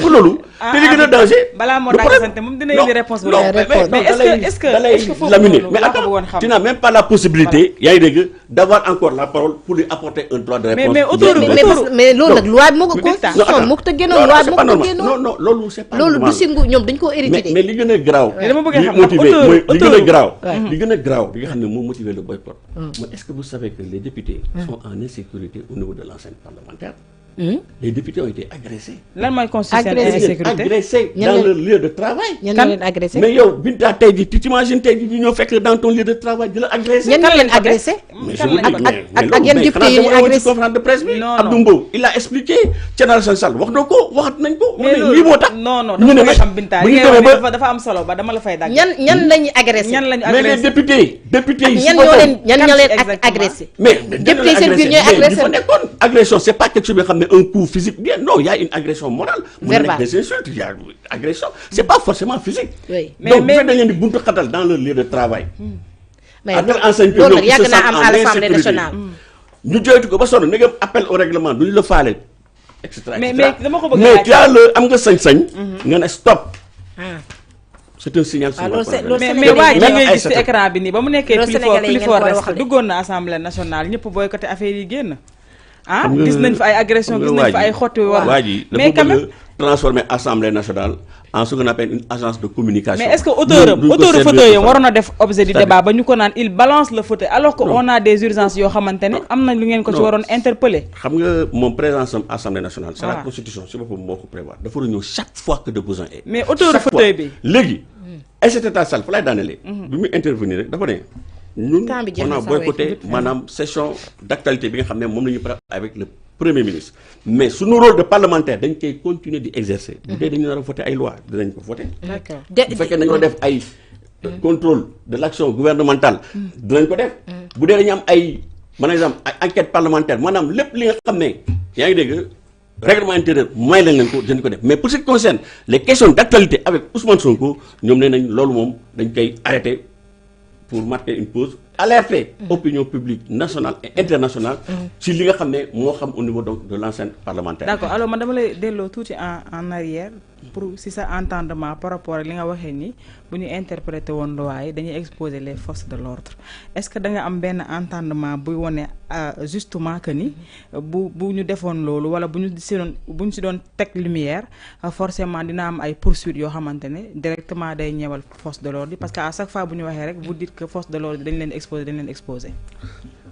nga loolu. te li gën a danger. balaa moo dàggasante moom dina indi réponse bu leer. mais est-ce que foofu laminer mais attends tu n'as même pas la possibilité. yaa ngi dégg d'avoir encore la parole pour lui apporter un droit de réponse. mais loolu nag loi bi moo ko constitution moo ko tëggee noonu loi bi moo ko tëggee noonu. non loolu c'est pas loolu normal. du singu ñoom dañ koo hérité. mais li gën a garaaw. dama bëgg a xam motivé mooy li gën a garaaw. Ouais. li gën a garaaw bi nga xam ne moo motivé le boycott. mais est-ce que vous savez que les députés sont en insécurité au niveau de l'enceinte parlementaire. Les députés ont été agressés. lan mooy constitution Agressés. insécurité. Agressés Ñan dans la- leur lieu de travail. ñan ñoo leen agressé. Mais yow Binta tey jii tu t'imagines tey jii ñu ñëw fekk dans ton lieu de travail di la agressé. ñan ñoo leen agressé. Mais kan je vous lañ ko dis, def? ak yan député yi ñu xanaa dama woon ci agressé. conférence de presse bi. Non, Abdou non. Mbow il a expliqué Thierno Alassane Sall wax na ko waxat nañ ko. mais ne lii moo tax. non non ñu ne dama koy nag xam Binta bu li ñu ngay wax demee ni ba dafa am solo ba dama la fay dagg. ñan lañu agressé. ñan lañu mais les agressé. députés yi ñan si ñoo boppam. leen ñan ñoo leen Exactement. agressé. mais député yi seen biir ñooy agressé. mais nekkoon agression c'est pas quelque chose bi nga xam ne un coup physique bien non il y a une agression morale. Verbale. mu nekk des insultes il y a agression c'est pas forcément physique. Oui. donc bu fekkee dañ leen di buntu xatal dans leur lieu de travail. mais à telle enseigne que loolu ñoom nag yàgg ils se naa sentent am en à l'Assemblée insécurité. nationale. ñu joytu ko ba sonn ne nga appel au règlement duñu la faale et cetera. Mais- et cetera. mais dama ko bëgg a mais laaj. tu as le am nga sañ-sañ. nga ne stop. c'est un signal. Ah, loolu c'est- loolu mais Sénégalais waa yi ji même ngay ay gis ci Sénégalais. écran bi nii ba mu nekkee Loolu plus fort Sénégalais yi plus ngeen fort war a reste wax de. duggoon na assemblée nationale ñëpp boycotté affaire yi génn ah Xam nga- gis nañ fa ay agression xam gis nga nañ fa waa ay ji- xotti waa wax ji mais dafa quand même bëgg a transformer assemblée nationale en ce qu'on appelle une agence de communication. mais est-ce que auteur Duñ ko auteur servir fauteuil de yam waroon a def objet du C'est-à-dire- débat ba ñu ko naan il balance le fauteuil alors que Non. on a des urgences yoo xamante ne am na lu ngeen ko ci Non. waroon interpeller xam nga moom présence am assemblée nationale. c'est la Voilà. constitution si boppam moo ko prévoir dafa war a ñëw chaque fois que de besoin est. mais auteur Chaque fauteuil fois. bi léegi. Aïssata Tall Sall fa lay daanelee. bi muy intervenir rek dafa ne. ñun Temps bi jeex on na a sax, boycotté oui. maanaam session d'actualité bi nga xam ne moom la ñu pare avec le premier ministre. mais suñu rôle de parlementaire dañ koy continuer di exercer. bu dee dañu nar a voter ay lois dinañ ko voter. d'accord bu fekkee dañoo def ay contrôle de l'action gouvernementale dinañ ko def bu dee dañu am ay par exemple ay enquête parlementaire maanaam lépp li nga xam ne yaa ngi dégg règlement intérieur may lañ leen ko dinañ ko def mais pour ce qui concerne les questions d'actualité avec Ousmane Sonko ñoom nee nañ loolu moom dañ koy arrêter pour marquer une pause alerter opinion publique nationale et internationale ci li nga xam ne moo xam au niveau donc de l'enceinte parlementaire. d'accord alors man dama lay delloo tuuti en arrière pour si sa entendement par rapport ak li nga waxee ni bu ñu interpréter woon loi yi dañuy exposer les forces de l'ordre est-ce que da nga am benn entendement buy wone justement que ni bu ñu defoon loolu wala bu ñu si doon teg lumière forcément dina am ay poursuites yoo xamante ne directement day ñeewal force de l'ordre parce que à chaque fois bu ñu waxee rek vous dites que force de l'ordre dañ leen exposer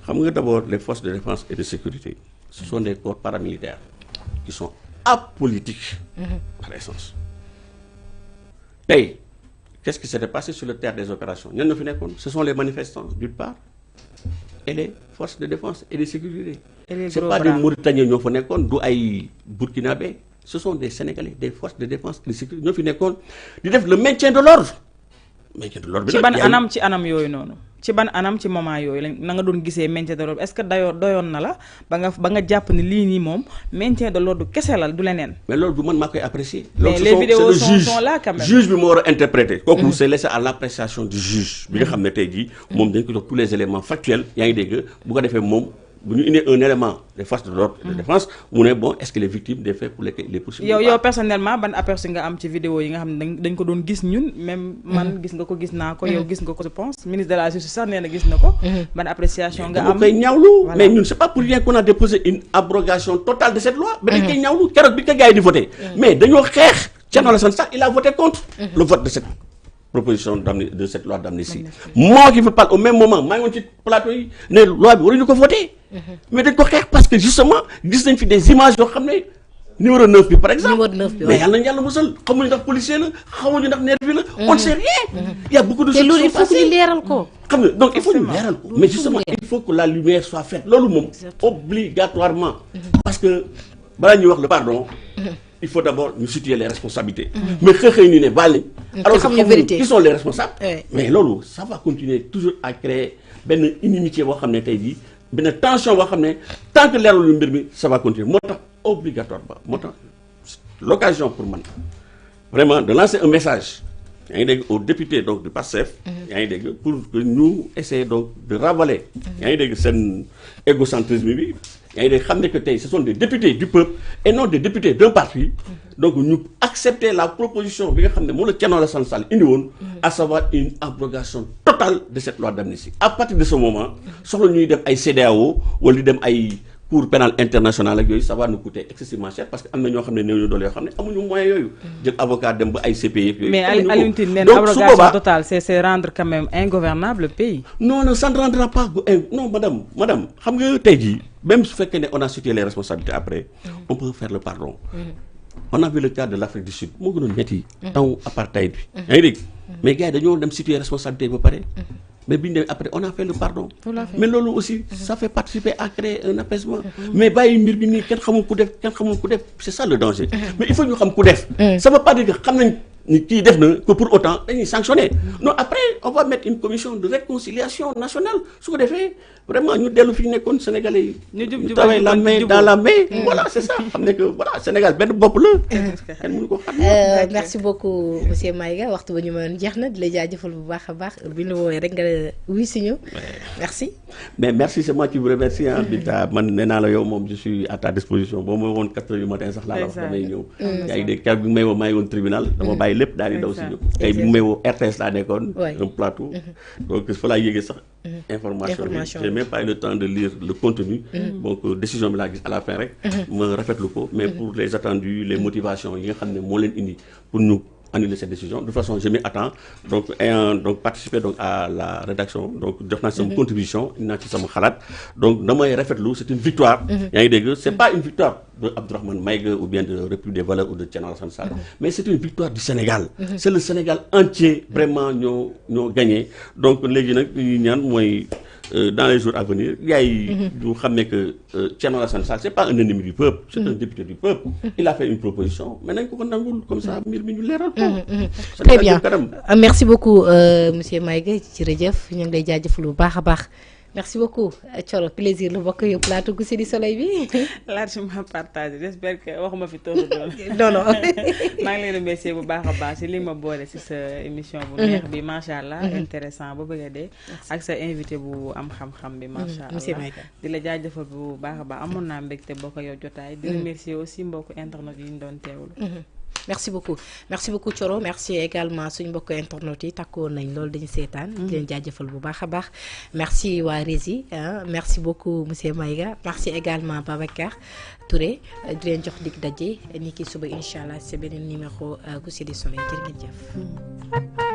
xam nga d'abord les forces de défense et de sécurité ce sont des corps paramilitaires qui sont apolitiques par essence tey qu'est-ce qui s'était passé sur le théâtre des opérations ñan ñoo fi nekkoon ce sont les manifestants d'une part et les forces de défense et de sécurité Et les c'est gros pas bras. des Mauritaniens ñoo fa nekkoon du ay Burkinabé ce sont des Sénégalais des forces de défense et de sécurité ñoo fi nekkoon di def le maintien de l'ordre maintien de l'ordre bi ci nag ban yaa ngi- anam ci anam yooyu noonu ci ban anam ci moment yooyu la na nga doon gisee maintien de l'ordre est-ce que doyoon na la ba nga jàpp ni lii nii moom maintien de l'ordre kese la du leneen. mais loolu du man maa koy apprécier. Mais loolu les c'est vidéos le sont- juge sont là quand même. juge bi moo war a interpréter. kooku c'est laissé à l'appréciation du juge. bi nga xam ne tey jii. moom dañ ko jox tous les éléments factuels yaa ngi dégg bu ko defee moom bu ñu indee un élément des forces de l'ordre de défense mu ne bon est-ce que les victimes des faits pour lesquels les poursuivre. yow personnellement ban aperçu nga am ci vidéo yi nga xam ne dañ ko doon gis ñun même man gis nga ko gis naa ko yow gis nga ko je pense ministre de la justice sax nee na gis na ko. ban appréciation nga dama am koy ñaawlu Voilà. mais ñun c'est pas pour rien qu'on a déposé une abrogation totale de cette loi. mais dañ koy ñaawlu keroog bi ko gars yi di voté. mais dañoo xeex. Thierno Alassane Sall il a voté contre. le vote de cette proposition de cette loi d'amnistie. moi qui vous parle au même moment maa ngi woon ci plateau yi ne loi bi waruñu ko voté. mais dañ ko xeex parce que justement gis nañ fi des images yoo xam ne numéro 9 bi par exemple. numéro 9 bi mais yàlla nañu yàlla musal xamuñu ndax policier la xamuñu ndax nervi la. on ne sait rien. il y a beaucoup de choses. te loolu il faut que ñu leeral ko. xam nga donc il faut ñu leeral ko mais justement il faut que la lumière soit faite loolu moom obligatoirement. parce que balaa ñuy wax le pardon. il faut d'abord nous situer les responsabilités. mais xëy ni ne baal nañ. alors que xamuñu qui sont les responsables. mais loolu ça va continuer toujours à créer benn inimitié boo xam ne tey jii benn tension boo xam ne tant que leeralu mbir mi ça va continuer moo tax obligatoirement moo tax l'occasion pour man vraiment de lancer un message yaa ngi dégg aux députés donc du PASTEF. yaa ngi dégg pour que ñu essayer donc de ravaler. yaa ngi dégg seen égocentrisme bi. yaa ngi dégg xam ne que tey ce sont des députés du peuple et non des députés d'un parti. donc ñu accepter la proposition bi nga xam ne moom la Thierno Alassane Sall indi woon. à savoir une abrogation totale de cette loi d'amnistie. à partir de ce moment soxla ñuy dem ay CEDEAO wala di dem ay cour pénale internationale ak yooyu ça va nous coûter excessivement cher parce que am na ñoo xam ne néew ñu doole yoo xam ne amuñu moyen yooyu. jël avocat dem ba ay CPI yooyu. mais Alioune Tine nee na abrogation totale c'est rendre quand même ingouvernable le pays. non ça ne rendra pas non madame xam nga tey jii même su fekkee ne on a situé les responsabilités après. on peut faire le pardon. on a vu le cas de l'Afrique du Sud moo gënoon métti. temps apartheid bi. yaa ngi dégg mais gars yi dañoo dem situer responsabilité ba pare. mais bi ñu demee après on a fait le pardon. mais loolu aussi ça fait participer à créer un apaisement. mais bàyyi mbir bi nii kenn xamul ku def c'est ça le danger. mais il faut ñu xam ku def. ça veut pas dire que xam nañ ni kii def na que pour autant dañuy sanctionner. non après on va mettre une commission de réconciliation nationale su ko defee vraiment ñu dellu fi ñu nekkoon Sénégalais yi. ñu travaille la main dans la main. voilà c'est ça xam ne que voilà Sénégal benn bopp la. kenn mënu ko xam. merci beaucoup monsieur Maïga waxtu ba ñu mënoon jeex na di la jaajëfal bu baax a baax bi ñu la woowee rek nga wuy si ñu. merci. mais merci c'est moi qui vous remercie ah. Bita man nee naa la yow moom je suis à ta disposition boo ma woon 4 heures du matin sax laa la wax damay ñëw. yaa ngi dégg keroog bi may woo maa ngi woon tribunal dama bàyyi lépp daal di daw si ñëw. tey bi may woo RTS laa nekkoon. un plateau. donc fa laa yéegee sax. information bi j'ai même pas eu le temps de lire le contenu. donc décision bi laa gis à la fin rek. ma rafetlu ko mais pour les attendus les motivations yi nga xam ne moo leen indi pour ñu annuler cette décision de toute façon je m'y attends donc ayant donc participé donc à la rédaction donc jox naa sama contribution naa ci sama xalaat donc damay rafetlu c'est une victoire. yaa ngi dégg c'est pas une victoire de Abdourahmane Maïga ou bien de République des Valeurs ou de Thierno Alassane Sall. mais c'est une victoire du Sénégal. c'est le Sénégal entier vraiment ñoo gagné donc léegi nag li ñaan mooy. Dans les jours à venir gars yi ñu xam ne que Thierno Alassane Sall c'est pas un ennemi du peuple c'est un député du peuple il a fait une proposition mais nañ ko nangul comme ça mbir mi ñu leeral ko très bien merci beaucoup monsieur Maïga jërëjëf ñu ngi lay jaajëfal bu baax a baax merci beaucoup Thioro plaisir la bokk yow plateau Goussé du Soleil bi. largement partagé j'espère que waxuma fi toolu doon. non. maa ngi lay remercier bu baax a baax si li ma boole si sa émission bu neex bi macha allah. intéressant ba bëgg a dee. ak sa invité bu am xam-xam bi macha allah. monsieur Maïga di la jaajëfal bu baax a baax amoon naa mbégte bokk yow jotaay. di remercier aussi mbokku internet yi ñu doon teewlu. merci beaucoup Thioro merci également suñu mbokk internet yi takkoon nañ loolu dañu seetaan. di leen jaajëfal bu baax a baax. merci waa Rési merci beaucoup monsieur Maïga merci également Babacar Touré di leen jox dig daje ni ki suba incha allah c'est beneen numéro Goussé du Soleil jërë ngeen jëf.